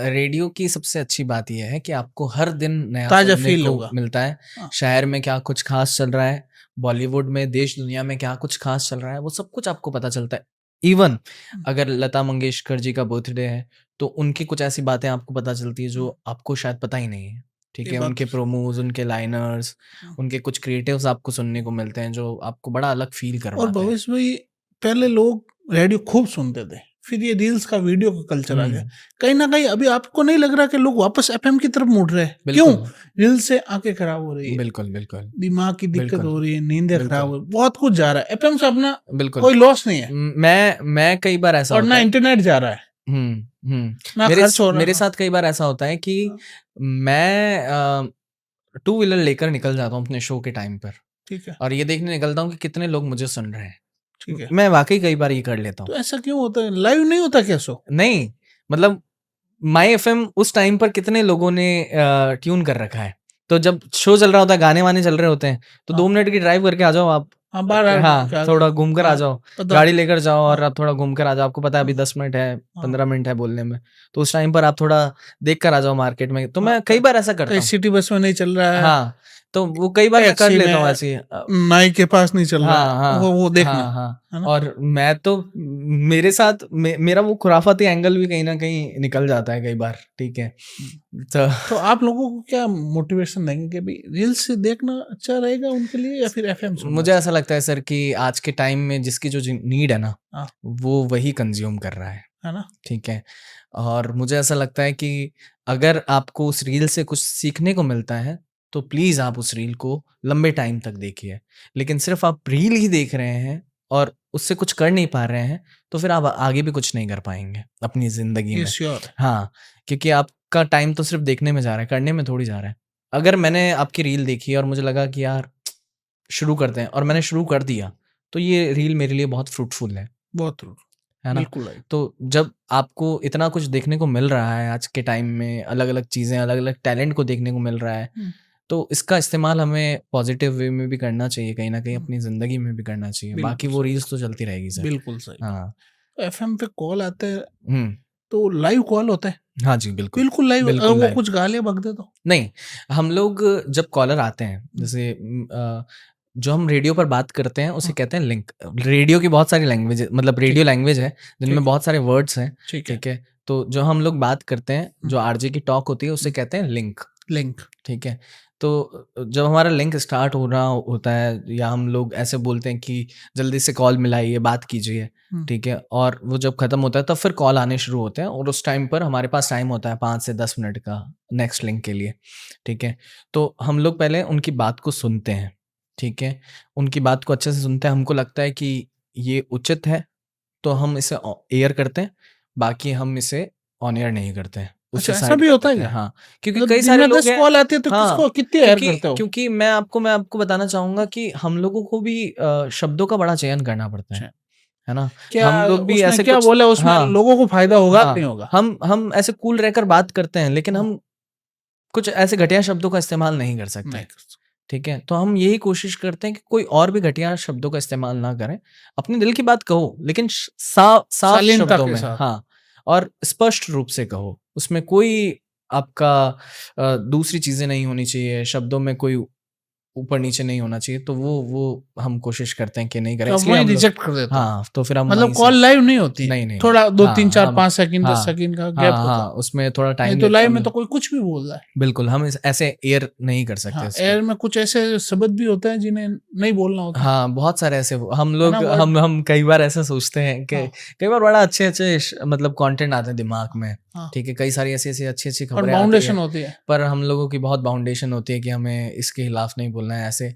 रेडियो की सबसे अच्छी बात यह है कि आपको हर दिन नया ताजा सुनने फील को होगा। मिलता है। हाँ। शहर में क्या कुछ खास चल रहा है, बॉलीवुड में, देश दुनिया में क्या कुछ खास चल रहा है, वो सब कुछ आपको पता चलता है। इवन अगर लता मंगेशकर जी का बर्थडे है तो उनकी कुछ ऐसी बातें आपको पता चलती है जो आपको शायद पता ही नहीं है। ठीक ये है, बात उनके तो प्रोमोज, उनके लाइनर्स, उनके कुछ क्रिएटिव्स आपको सुनने को मिलते हैं जो आपको बड़ा अलग फील और करवाते हैं। भविष्य में पहले लोग रेडियो खूब सुनते थे, फिर ये रील्स का वीडियो का कल्चर आ गया। कहीं ना कहीं अभी आपको नहीं लग रहा कि लोग वापस एफएम की तरफ मुड़ रहे हैं? क्यों? बिल्कुल रील्स से आंखें खराब हो रही है, बिल्कुल बिल्कुल दिमाग की दिक्कत बिल्कुल हो रही है, नींदें बिल्कुल खराब हो रही है, बहुत कुछ जा रहा है। एफएम से अपना बिल्कुल। कोई लॉस नहीं है मैं कई बार ऐसा और होता ना है। इंटरनेट जा रहा है, ना मेरे खर्च हो रहा मेरे है। साथ कई बार ऐसा होता है कि मैं टू व्हीलर लेकर निकल जाता हूँ अपने शो के टाइम पर ठीक है, और ये देखने निकलता हूँ कि कितने लोग मुझे सुन रहे हैं। ठीक है। मैं वाकई कई बार ये कर लेता तो हूँ। ऐसा क्यों होता है? लाइव नहीं होता क्या शो? नहीं मतलब माई एफएम उस टाइम पर कितने लोगों ने ट्यून कर रखा है, तो जब शो चल रहा होता है, गाने वाने चल रहे होते हैं, तो हाँ। 2 मिनट की ड्राइव करके आ जाओ आप। हाँ, बार हाँ थोड़ा घूम कर आ हाँ, जाओ, पता। गाड़ी लेकर जाओ और हाँ, आप थोड़ा घूम कर आ जाओ। आपको पता है अभी हाँ, 10 मिनट है, हाँ, 15 मिनट है बोलने में, तो उस टाइम पर आप थोड़ा देख कर आ जाओ मार्केट में। तो हाँ, मैं कई बार ऐसा करता कहीं हूँ। सिटी बस में नहीं चल रहा है, हाँ तो वो कई बार मैं कर टैक्सी लेता हूँ में ऐसे ही। नाई के पास नहीं चल रहा हाँ है, हाँ वो देखना हाँ हाँ। है ना। और मैं तो मेरे साथ मेरा वो खुराफाती एंगल भी कहीं ना कहीं निकल जाता है कई बार। ठीक है, तो आप लोगों को क्या मोटिवेशन देंगे कि भाई रील्स से देखना अच्छा रहेगा उनके लिए या फिर एफएम सुनना? मुझे ऐसा लगता है सर कि आज के टाइम में जिसकी जो नीड है ना, हाँ। वो वही कंज्यूम कर रहा है ना। ठीक है। और मुझे ऐसा लगता है कि अगर आपको उस रील से कुछ सीखने को मिलता है तो प्लीज़ आप उस रील को लंबे टाइम तक देखिए। लेकिन सिर्फ आप रील ही देख रहे हैं और उससे कुछ कर नहीं पा रहे हैं तो फिर आप आगे भी कुछ नहीं कर पाएंगे अपनी ज़िंदगी ये में। श्योर। हाँ, क्योंकि आपका टाइम तो सिर्फ देखने में जा रहा है, करने में थोड़ी जा रहा है। अगर मैंने आपकी रील देखी और मुझे लगा कि यार शुरू करते हैं और मैंने शुरू कर दिया, तो ये रील मेरे लिए बहुत फ्रूटफुल बहुत है ना? बिल्कुल राइट। तो जब आपको इतना कुछ देखने को मिल रहा है आज के टाइम में, अलग-अलग चीज़ें, अलग-अलग टैलेंट को देखने को मिल रहा है, तो इसका इस्तेमाल हमें पॉजिटिव वे में भी करना चाहिए, कहीं न कहीं अपनी ज़िंदगी में भी करना चाहिए। बाकी बिल्कुल वो सही, रील्स तो चलती रहेगी सर। बिल्कुल सही। हाँ। एफएम पे कॉल आते हैं हुँ। तो लाइव कॉल होता है? हाँ जी, बिल्कुल। बिल्कुल लाइव। अगर बिल्कुल वो लाइव। कुछ गालियाँ बक दे तो? नहीं, हम लोग जब कॉलर आते हैं, जैसे जो हम रेडियो पर बात करते हैं उसे हाँ। कहते हैं लिंक। रेडियो की बहुत सारी लैंग्वेज मतलब रेडियो लैंग्वेज है जिनमें ठीक। बहुत सारे वर्ड्स हैं। ठीक है। ठीक है, तो जो हम लोग बात करते हैं, जो आरजे की टॉक होती है उसे कहते हैं लिंक। लिंक। ठीक है, तो जब हमारा लिंक स्टार्ट हो रहा होता है या हम लोग ऐसे बोलते हैं कि जल्दी से कॉल मिलाइए, बात कीजिए, ठीक है, और वो जब खत्म होता है तब फिर कॉल आने शुरू होते हैं और उस टाइम पर हमारे पास टाइम होता है 5 से 10 मिनट का नेक्स्ट लिंक के लिए। ठीक है, तो हम लोग पहले उनकी बात को सुनते हैं। ठीक है, उनकी बात को अच्छे से सुनते हैं, हमको लगता है कि ये उचित है तो हम इसे एयर करते हैं, बाकी हम इसे ऑन एयर नहीं करते हैं, अच्छा, उससे ऐसा साइड भी कर होता है देते हैं। क्या? हाँ, क्योंकि मतलब कई दिन सारे में लोग 10 हैं। कॉल आती है तो हाँ, किसको कितनी एयर क्योंकि करते हो? क्योंकि मैं आपको बताना चाहूँगा कि हम लोगों को भी शब्दों का बड़ा चयन करना पड़ता है ना? क्या हम लोग भी उसमें ऐसे क्या कुछ बोला उसमें हाँ, लोगों को फायदा होगा हाँ, नहीं होगा? हम ऐसे कूल रहकर बात करते हैं लेकिन हाँ। हम कुछ ऐसे घटिया शब्दों का इस्तेमाल नहीं कर सकते। नहीं कर सकते। ठीक है, तो हम यही कोशिश करते हैं कि कोई और भी घटिया शब्दों का इस्तेमाल ना करें। अपने दिल की बात कहो लेकिन साफ शालीनता शब्दों के में, साथ। हाँ, और स्पष्ट रूप से कहो। उसमें कोई आपका दूसरी चीज़ें नहीं होनी चाहिए, शब्दों में कोई ऊपर नीचे नहीं होना चाहिए, तो वो हम कोशिश करते हैं कि नहीं करें, तो आप इसलिए वहीं हम लोग रिजेक्ट कर देते हो, हाँ, तो फिर हम मतलब वहीं से कॉल लाइव नहीं होती, नहीं, थोड़ा 2 3 हाँ, 4 हम 5 सेकंड 10 हाँ, सेकंड का हाँ, गैप होता हाँ, है। उसमें थोड़ा नहीं टाइम तो देते लाइव हैं हम में तो लोग। कोई कुछ भी बोल रहा है। बिल्कुल, हम ऐसे एयर नहीं कर सकते हाँ, इसको। एयर में कुछ ऐसे शब्द भी होते हैं जिन्हें नहीं बोलना होता है हाँ, बहुत सारे ऐसे हम ना लोग वर्ड। हम कई बार ऐसा सोचते हैं कि हाँ, कई बार बड़ा अच्छे-अच्छे मतलब कंटेंट आते हैं दिमाग में, हाँ, ठीक है? कई सारी ऐसी-ऐसी अच्छी-अच्छी और खबरें आती है, बाउंडेशन होती है। पर हम लोगों की बहुत बाउंडेशन होती है कि हमें इसके खिलाफ नहीं बोलना है, ऐसे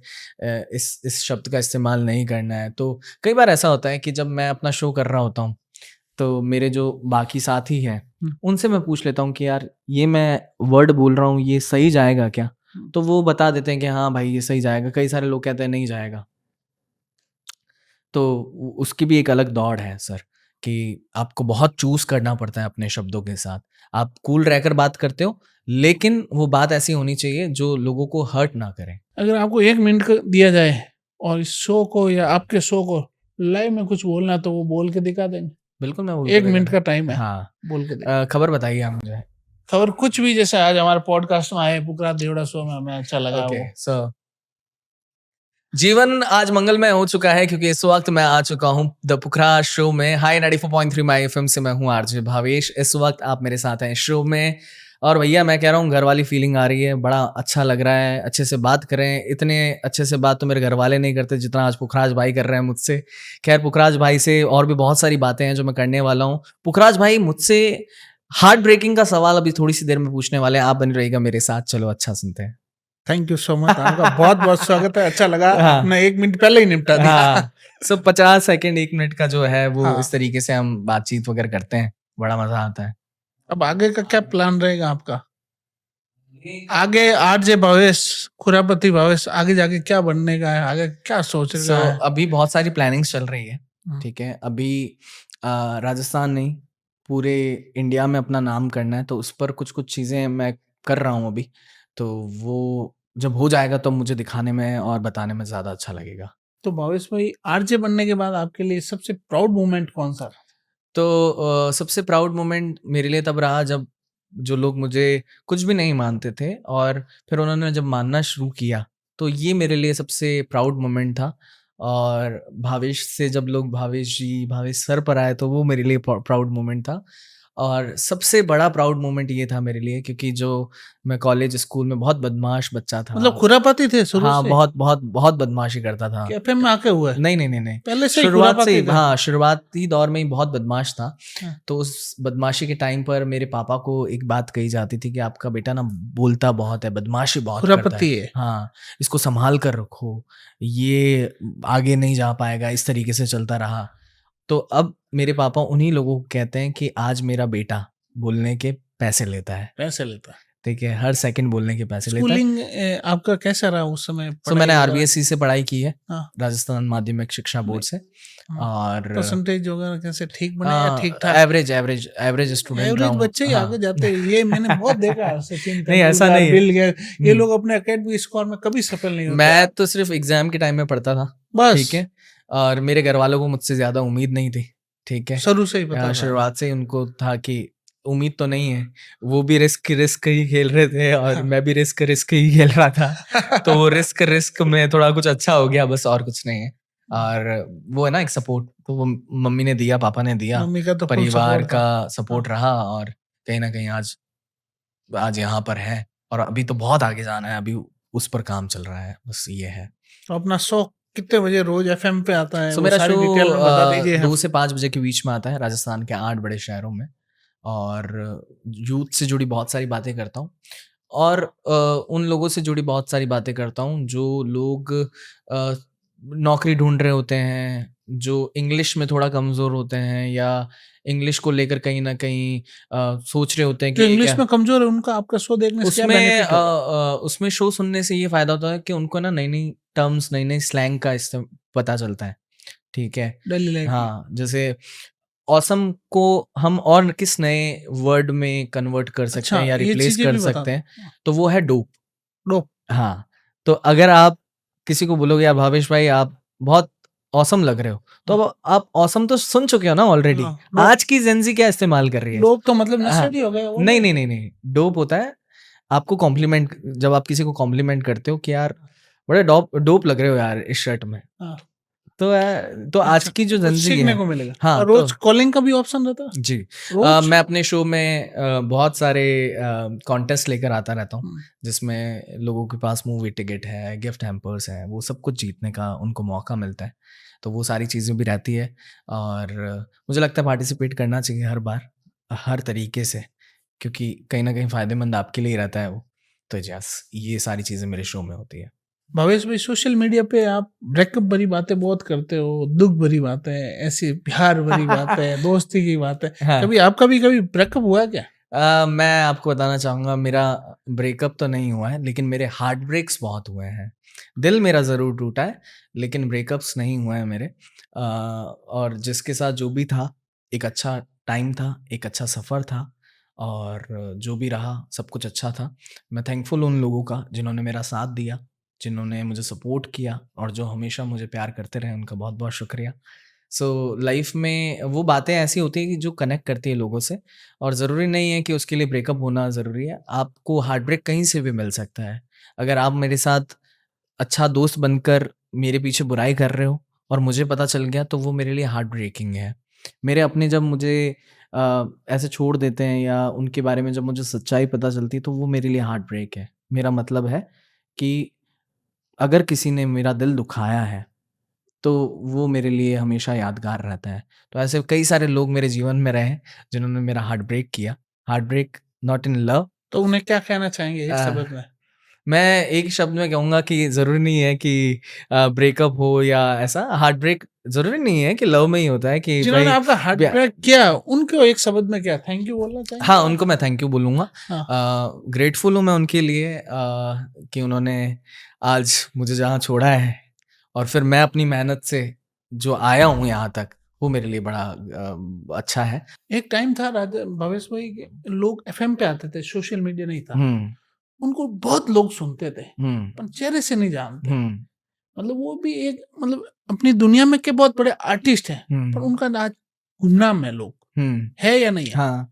इस शब्द का इस्तेमाल नहीं करना है। तो कई बार ऐसा होता है कि जब मैं अपना शो कर रहा होता हूँ, तो मेरे जो बाकी साथी हैं, हुँ, उनसे मैं पूछ लेता हूँ कि यार ये मैं वर्ड बोल रहा हूँ, ये सही जाएगा क्या? हुँ। तो वो बता देते हैं कि हाँ भाई, ये सही जाएगा। कई सारे लोग कहते हैं नहीं जाएगा। तो उसकी भी एक अलग दौड़ है सर, कि आपको बहुत चूज़ करना पड़ता है अपने शब्दों के साथ। आप कूल रहकर बात करते हो, लेकिन वो बात ऐसी होनी चाहिए जो लोगों को हर्ट ना करे। अगर आपको 1 मिनट का दिया जाए और इस शो को या आपके शो को लाइव में कुछ बोलना है तो वो बोल के दिखा देंगे। बिल्कुल, मैं बोल के 1 मिनट दिखाता का टाइम है, हाँ। बोल के दिखा। खबर बताइए आप मुझे। खबर कुछ भी, जैसे आज हमारे पॉडकास्ट में आए पुकरा देवड़ा शो में, हमें अच्छा लगा ओके, वो। सो जीवन आज मंगलमय हो चुका है क्योंकि इस वक़्त मैं आ चुका हूँ द पुखराज शो में। हाय 94.3 माय एफएम से मैं हूँ आरजे भावेश। इस वक़्त आप मेरे साथ हैं शो में और भैया मैं कह रहा हूँ घर वाली फीलिंग आ रही है, बड़ा अच्छा लग रहा है, अच्छे से बात करें। इतने अच्छे से बात तो मेरे घर वाले नहीं करते जितना आज पुखराज भाई कर रहे हैं मुझसे। खैर पुखराज भाई से और भी बहुत सारी बातें हैं जो मैं करने वाला हूँ। पुखराज भाई मुझसे हार्ट ब्रेकिंग का सवाल अभी थोड़ी सी देर में पूछने वाले हैं, आप बने रहिएगा मेरे साथ। चलो अच्छा सुनते हैं। थैंक यू सो मच, आपका बहुत-बहुत स्वागत है। अच्छा लगा, हाँ। आपने 1 मिनट पहले ही निपटा दिया। हाँ, सो 50 सेकंड 1 मिनट का जो है वो हाँ। इस तरीके से हम बातचीत वगैरह करते हैं, बड़ा मज़ा आता है। अब आगे का क्या प्लान रहेगा आपका? आगे आरजे भावेश, खुरापति भावेश, आगे जाके क्या बनने का है? आगे क्या सोच सो रहा है? अभी बहुत सारी प्लानिंग्स चल रही है, हुँ। ठीक है? अभी राजस्थान नहीं, पूरे इंडिया में अपना नाम करना है, तो उस पर कुछ-कुछ चीज़ें मैं कर रहा हूँ अभी। तो वो जब हो जाएगा तब मुझे दिखाने में और बताने में ज़्यादा अच्छा लगेगा। तो भावेश भाई, आरजे बनने के बाद आपके लिए सबसे प्राउड मोमेंट कौन-सा रहा? तो सबसे प्राउड मोमेंट मेरे लिए तब रहा जब जो लोग मुझे कुछ भी नहीं मानते थे और फिर उन्होंने जब मानना शुरू किया, तो ये मेरे लिए सबसे प्राउड मोमेंट था। और भावेश से जब लोग भावेश जी, भावेश सर पर आए तो वो मेरे लिए प्राउड मोमेंट था। और सबसे बड़ा प्राउड मोमेंट ये था मेरे लिए क्योंकि जो मैं कॉलेज स्कूल में बहुत बदमाश बच्चा था। मतलब खुरापती थे शुरू हाँ, से बहुत बदमाशी करता था। कि एफएम में आके हुआ है? नहीं। पहले से ही शुरुआत से ही खुरापती थे? हाँ, शुरुआती दौर में ही बहुत बदमाश था। हाँ। तो उस बदमाशी के टाइम पर मेरे पापा को एक बात कही जाती थी कि आपका बेटा ना बोलता बहुत है, बदमाशी बहुत करता है। खुरापती है। हाँ, इसको सँभाल कर रखो, ये आगे नहीं जा पाएगा, इस तरीके से चलता रहा। तो अब मेरे पापा उन्हीं लोगों को कहते हैं कि आज मेरा बेटा बोलने के पैसे लेता है, पैसे लेता है। ठीक है? हर सेकंड बोलने के पैसे लेता है। स्कूलिंग आपका कैसा रहा उस समय? सो मैंने पढ़ाई वगैरह? आरबीएसई से पढ़ाई की है, हाँ। राजस्थान माध्यमिक शिक्षा बोर्ड से। हाँ। और परसेंटेज वगैरह कैसे ठीक बने या ठीक-ठाक? एवरेज स्टूडेंट रहा एवरेज हूँ। बच्चे ही हाँ। आगे जाते हैं। ये मैंने बहुत देखा है, सचिन नहीं ऐसा तेंदुलकर, नहीं है। बिल गेट्स, ये हुँ। लोग अपने एकेडमिक स्कोर में कभी सफल नहीं होते। मैं तो सिर्फ़ एग्ज़ाम के टाइम में पढ़ता था, बस ठीक है? और मेरे घरवालों को मुझसे ज़्यादा उम्मीद नहीं थी, ठीक है? शुरू से ही पता था। शुरुआत से ही उनको था कि उम्मीद तो नहीं है, वो भी रिस्क ही खेल रहे थे और मैं भी रिस्क ही खेल रहा था। तो वो रिस्क में थोड़ा कुछ अच्छा हो गया बस और कुछ नहीं है। और वो है ना एक सपोर्ट, तो वो मम्मी ने दिया, पापा ने दिया, मम्मी का तो फुल परिवार सपोर्ट था। का सपोर्ट हाँ। रहा और कहीं न कहीं आज आज यहाँ पर हैं और अभी तो बहुत आगे जाना है, अभी उस पर काम चल रहा है, बस ये है। तो अपना शो कितने बजे रोज एफएम पे आता है? सो वो मेरा सारी शो डिटेल में बता दीजिए। 2 से 5 बजे के बीच में आता है राजस्थान के 8 बड़े शहरों में और यूथ से जुड़ी बहुत सारी बातें करता हूँ और उन लोगों से जुड़ी बहुत सारी बातें करता हूँ जो लोग अ, नौकरी ढूँढ रहे होते हैं, जो इंग्लिश में थोड़ा कमज़ोर होते हैं या इंग्लिश को लेकर कहीं न कहीं सोच रहे होते हैं कि जो ये इंग्लिश क्या में कमजोर है उनका आपका शो देखने से क्या बेनिफिट होगा? उसमें शो सुनने से ये फ़ायदा होता है कि उनको ना नई-नई टर्म्स, नई-नई स्लैंग का पता चलता है, ठीक है? डेली लाइफ में। हाँ, जैसे ऑसम को हम और किस नए वर्ड में कन्वर्ट कर सकते अच्छा, हैं या ये रिप्लेस चीजें कर भी बता सकते दो। हैं, तो वो है डोप। डोप। हाँ, तो अगर आप किसी को बोलोगे यार भावेश भाई आप बहुत ऑसम लग रहे हो, तो अब आप ऑसम तो सुन चुके हो ना ऑलरेडी। हाँ, लोग- आज की जेंजी क्या इस्तेमाल कर रही है? लोग तो मतलब हाँ, नशेड़ी हो गए वो नहीं नहीं नहीं नहीं, डोप होता है आपको कॉम्प्लीमेंट, जब आप किसी को कॉम्प्लीमेंट करते हो कि यार बड़े डोप डोप लग रहे हो यार इस शर्ट में, हाँ, तो आज अच्छा, की जो कुछ जेंजी सीखने है। को मिलेगा। हाँ, और रोज कॉलिंग का भी ऑप्शन रहता है जी। रोज। मैं अपने शो में बहुत सारे कॉन्टेस्ट लेकर आता रहता हूँ, जिसमें लोगों के पास मूवी टिकट है, गिफ्ट हैम्पर्स हैं, वो सब कुछ जीतने का उनको मौका मिलता है। तो वो सारी चीज़ें भी रहती है, और मुझे लगता है पार्टिसिपेट करना चाहिए हर बार, हर तरीके से, क्योंकि कहीं न कहीं फ़ायदेमंद आपके लिए ही रहता है वो। तो यस, ये सारी चीज़ें मेरे शो में होती है। भवेश भाई, सोशल मीडिया पे आप ब्रेकअप भरी बातें बहुत करते हो, दुख भरी बातें, ऐसी प्यार भरी बातें, दोस्ती की बातें। हाँ। कभी ब्रेकअप हुआ क्या? मैं आपको बताना चाहूँगा, मेरा ब्रेकअप तो नहीं हुआ है, लेकिन मेरे हार्ट ब्रेक्स बहुत हुए हैं। दिल मेरा ज़रूर टूटा है, लेकिन ब्रेकअप्स नहीं हुए हैं मेरे। और जिसके साथ जो भी था, एक अच्छा टाइम था, एक अच्छा सफ़र था, और जो भी रहा सब कुछ अच्छा था। मैं थैंकफुल उन लोगों का जिन्होंने मेरा साथ दिया, जिन्होंने मुझे सपोर्ट किया, और जो हमेशा मुझे प्यार करते रहे, उनका बहुत-बहुत शुक्रिया। सो लाइफ में वो बातें ऐसी होती हैं कि जो कनेक्ट करती है लोगों से, और ज़रूरी नहीं है कि उसके लिए ब्रेकअप होना ज़रूरी है। आपको हार्ट ब्रेक कहीं से भी मिल सकता है। अगर आप मेरे साथ अच्छा दोस्त बनकर मेरे पीछे बुराई कर रहे हो और मुझे पता चल गया, तो वो मेरे लिए हार्ट ब्रेकिंग है। मेरे अपने जब मुझे ऐसे छोड़ देते हैं, या उनके बारे में जब मुझे सच्चाई पता चलती है, तो वो मेरे लिए हार्ट ब्रेक है। मेरा मतलब है कि अगर किसी ने मेरा दिल दुखाया है, तो वो मेरे लिए हमेशा यादगार रहता है। तो ऐसे कई सारे लोग मेरे जीवन में रहे हैं, जिन्होंने मेरा हार्ट ब्रेक किया। Heart break not in love. तो उन्हें क्या कहना चाहेंगे एक अ, शब्द में? मैं एक शब्द में कहूँगा कि ज़रूरी नहीं है कि ब्रेकअप हो या ऐसा, हार्ट ब्रेक ज़रूरी नहीं है कि लव में ही होता है कि जिन्होंने भाई आपका हार्ट ब्या ब्रेक किया, उनको एक शब्द में क्या थैंक यू बोलना चाहेंगे हाँ, आप? उनको मैं थैंक यू बोलूँगा। हाँ, ग्रेटफुल हूँ मैं उनके लिए, कि उन्होंने आज मुझे जहाँ छोड़ा है, और फिर मैं अपनी मेहनत से जो आया हूँ यहाँ तक, वो मेरे लिए बड़ा अच्छा है। एक टाइम था राजा भवेश भाई के लोग एफएम पे आते थे, सोशल मीडिया नहीं था। हुँ, उनको बहुत लोग सुनते थे, हुँ, पर चेहरे से नहीं जानते। हुँ, मतलब वो भी एक मतलब अपनी दुनिया में के बहुत बड़े आर्टिस्ट हैं, पर हुँ, उनका आज गुमनाम है लोग। हुँ, है या नहीं है? हाँ।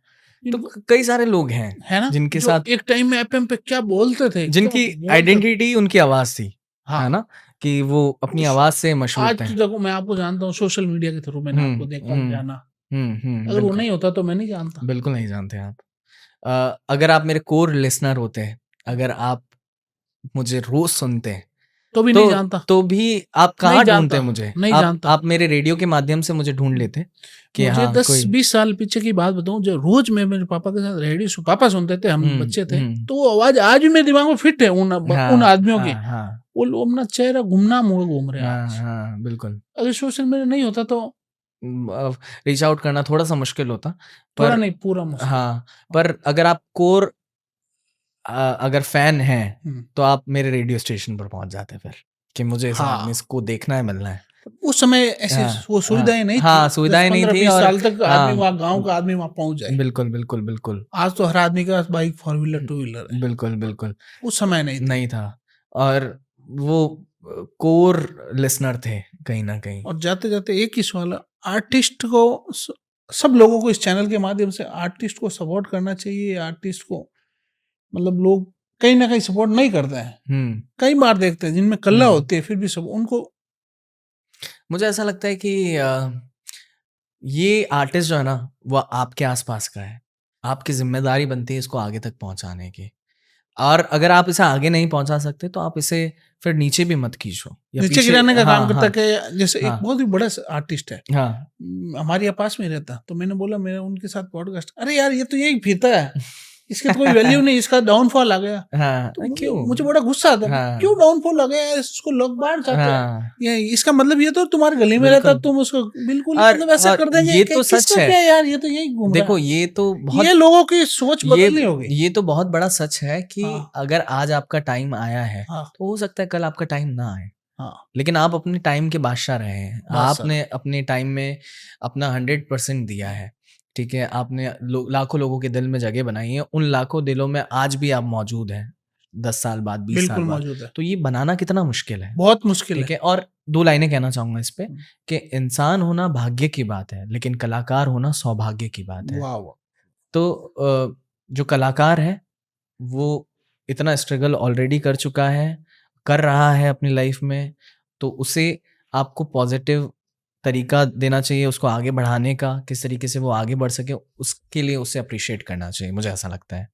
तो जिनको कई सारे लोग हैं, है ना? जिनके जो साथ एक टाइम में एफएम पे क्या बोलते थे, क्या जिनकी बोलते थे। आइडेंटिटी उनकी आवाज़ थी, है हाँ, ना? कि वो अपनी उस आवाज़ से मशहूर आज थे। तो देखो मैं आपको जानता हूँ सोशल मीडिया के थ्रू, मैंने हुँ, आपको देखा, हुँ, जाना। अगर वो बिल्कुल। नहीं होता तो मैं नहीं जानता। बिल्कुल नहीं जानते आप। अगर आप मेरे कोर लिसनर होते, अगर आप मुझे रोज़ सुनते, तो भी नहीं तो जानता, तो भी आप नहीं कहाँ ढूँढते जानता, मुझे? नहीं आप जानता। आप मेरे रेडियो के माध्यम से मुझे ढूँढ लेते कि मुझे हाँ, कोई 10-20 साल पीछे की बात बताऊँ, जो रोज़ मैं मेरे पापा के साथ रेडियो पापा सुनते थे, हम हुँ, बच्चे थे, हुँ। तो वो आवाज़ आज भी मेरे दिमाग में फिट है उन हाँ, आदमियों की। हाँ, हाँ। वो लोग अपना चेहरा गुमनाम हुए घूम रहे हैं हाँ, आज। हाँ, बिल्कुल। अगर सोशल मीडिया नहीं होता तो रीच आउट करना थोड़ा-सा मुश्किल होता, थोड़ा पर नहीं, पूरा मुश्किल। हाँ, हाँ। पर अगर आप कोर अगर फ़ैन हैं, हुँ। तो आप मेरे रेडियो स्टेशन पर पहुँच जाते फिर, कि मुझे इस हाँ, आदमी को देखना है, मिलना है। उस समय ऐसी हाँ, वो हाँ, सुविधाएँ नहीं थी। हाँ, सुविधाएँ नहीं थी, 10-15-20 और साल तक आदमी हाँ, वहाँ, गाँव का आदमी वहाँ पहुँच जाए। बिल्कुल, बिल्कुल, बिल्कुल। आज तो हर आदमी के पास bike, four wheeler, two wheeler है। बिल्कुल, बिल्कुल, उस समय नहीं थी। नहीं था, और वो कोर लिसनर थे कहीं न कहीं। और जाते-जाते एक ही सवाल है, आर्टिस्ट को सब लोगों को इस चैनल के माध्यम से आर्टिस्ट को सपोर्ट करना चाहिए। आर्टिस्ट को मतलब लोग कहीं न कहीं सपोर्ट नहीं करते हैं। हुँ, कई बार देखते हैं जिनमें कला हुँ। होती है, फिर भी सब उनको मुझे ऐसा लगता है कि ये आर्टिस्ट जो है ना, वो आपके आस-पास का है। आपकी ज़िम्मेदारी बनती है इसको आगे तक पहुँचाने की। और अगर आप इसे आगे नहीं पहुँचा सकते, तो आप इसे फिर नीचे भी मत खींचो, या नीचे पीछे। गिराने का काम हाँ, करता हाँ, है। कि जैसे एक हाँ, बहुत ही बड़ा आर्टिस्ट है, हाँ। हमारे यहाँ पास में रहता, तो मैंने बोला मेरा उनके साथ पॉडकास्ट, अरे यार ये तो यही फिरता है, इसकी तो कोई वैल्यू नहीं, इसका डाउनफॉल आ गया। हाँ, तो मुझे क्यों? मुझे बड़ा गुस्सा आता है, हाँ, क्यों डाउनफॉल आ गया यार, इसको लोग बाहर जाते हैं। हाँ, ये इसका मतलब ये तो तुम्हारे गली में रहता, बिल्कुल। तुम उसको बिल्कुल और मतलब ऐसा कर देंगे ये कि तो सच किसका है। क्या यार, ये तो यही घूम रहा देखो, है। ये तो ये बहुत लोगों की सोच ये बदलनी होगी। ये तो बहुत बड़ा सच है कि हाँ, अगर आज आपका टाइम आया है, हाँ, तो हो सकता है कल आपका टाइम ना आए। हाँ, लेकिन आप अपने टाइम के बादशाह रहे हैं। बस सर। आपने अपने टाइम में अपना 100% दिया है, ठीक है? आपने लाखों लोगों के दिल में जगह बनाई है। उन लाखों दिलों में आज भी आप मौजूद हैं, 10 साल बाद, 20 साल बिल्कुल बाद। मौजूद है। तो ये बनाना कितना मुश्किल है, बहुत मुश्किल ठीक है। है? और 2 लाइनें कहना चाहूँगा इस पे हम्म। कि इंसान होना भाग्य की बात है, लेकिन कलाकार होना सौभाग्य की बात है। वाह वाह। तो जो कलाकार है, वो इतना स्ट्रगल ऑलरेडी कर चुका है, कर रहा है अपनी लाइफ में, तो उसे आपको पॉजिटिव तरीका देना चाहिए उसको आगे बढ़ाने का, किस तरीके से वो आगे बढ़ सके, उसके लिए उसे अप्रिशिएट करना चाहिए, मुझे ऐसा लगता है।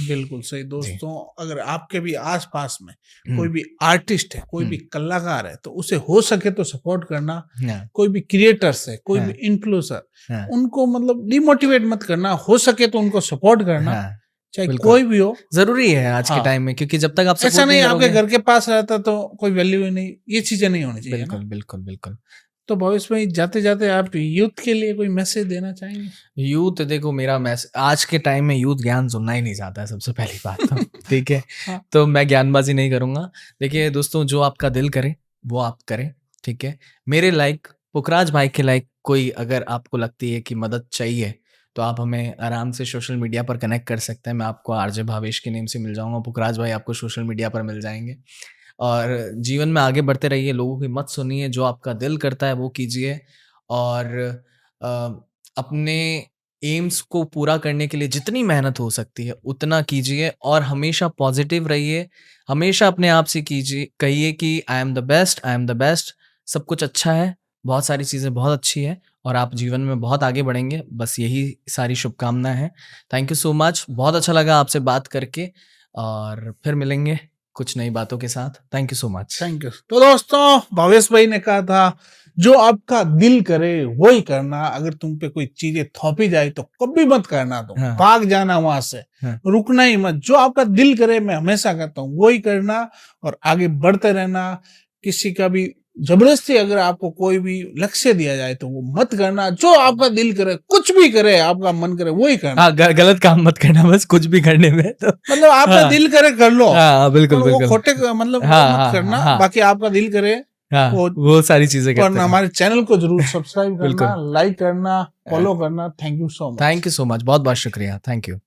बिल्कुल सही। जी। दोस्तों, अगर आपके भी आसपास में हुँ। कोई भी आर्टिस्ट है, कोई भी कलाकार है, तो उसे हो सके तो सपोर्ट करना। हाँ, कोई भी क्रिएटर्स है, कोई हाँ, भी इन्फ्लुएंसर, हाँ, उनको मतलब डिमोटिवेट मत करना, हो सके तो उनको सपोर्ट करना, हाँ, चाहे बिल्कुल। कोई भी हो। ज़रूरी है आज के हाँ। टाइम में, क्योंकि जब तक आप ऐसा सपोर्ट नहीं नहीं आपके करोगे। घर के पास रहता तो कोई वैल्यू ही नहीं, ये चीजें नहीं होनी चाहिए ना। बिल्कुल, बिल्कुल, बिल्कुल। तो भविष्य में जाते जाते आप यूथ के लिए कोई मैसेज देना चाहेंगे? यूथ देखो, मेरा आज के टाइम में यूथ ज्ञान सुनना ही नहीं चाहता है, सबसे पहली बात तो, ठीक है? हाँ। तो मैं ज्ञानबाज़ी नहीं करूँगा। देखिए दोस्तों, जो आपका दिल करे, वो आप करें, ठीक है? मेरे लाइक, पुखराज भाई के लाइक कोई अगर आपको लगती है कि मदद चाहिए, तो आप हमें आराम से सोशल मीडिया पर कनेक्ट कर सकते हैं। मैं आपको आरजे भावेश के नेम से मिल जाऊँगा, पुखराज भाई आपको सोशल मीडिया पर मिल जाएँगे। और जीवन में आगे बढ़ते रहिए, लोगों की मत सुनिए, जो आपका दिल करता है वो कीजिए, और अ, अपने एम्स को पूरा करने के लिए जितनी मेहनत हो सकती है उतना कीजिए, और हमेशा पॉजिटिव रहिए। हमेशा अपने आप से कहिए कि I am the best, I am the best. सब कुछ अच्छा है, बहुत सारी चीज़ें बहुत अच्छी है, और आप जीवन में बहुत आगे बढ़ेंगे। बस यही सारी शुभकामनाएं हैं। थैंक यू सो मच, बहुत अच्छा लगा आपसे बात करके, और फिर मिलेंगे कुछ नई बातों के साथ। Thank you so much. Thank you. तो दोस्तों, भावेश भाई ने कहा था, जो आपका दिल करे वही करना। अगर तुम पे कोई चीजें थोपी जाए तो कभी मत करना, तुम हाँ। भाग जाना वहां से, हाँ। रुकना ही मत। जो आपका दिल करे, मैं हमेशा कहता हूँ, वही करना और आगे बढ़ते रहना। किसी का भी जबरदस्ती अगर आपको कोई भी लक्ष्य दिया जाए तो वो मत करना। जो आपका दिल करे, कुछ भी करे, आपका मन करे वही करना। हाँ, गलत काम मत करना बस कुछ भी करने में तो। मतलब आपका हाँ। दिल करे कर लो। हाँ, बिल्कुल, और वो बिल्कुल। खोटे मतलब हाँ, वो मत हाँ, करना। हाँ। बाकी आपका दिल करे हाँ, वो वो सारी चीज़ें करते करना। रहें। हमारे चैनल को जरूर सब्सक्राइब करना, बिल्कुल। लाइक करना, फॉलो करना। Thank you so much. Thank you so much, बहुत-बहुत शुक्रिया। Thank you.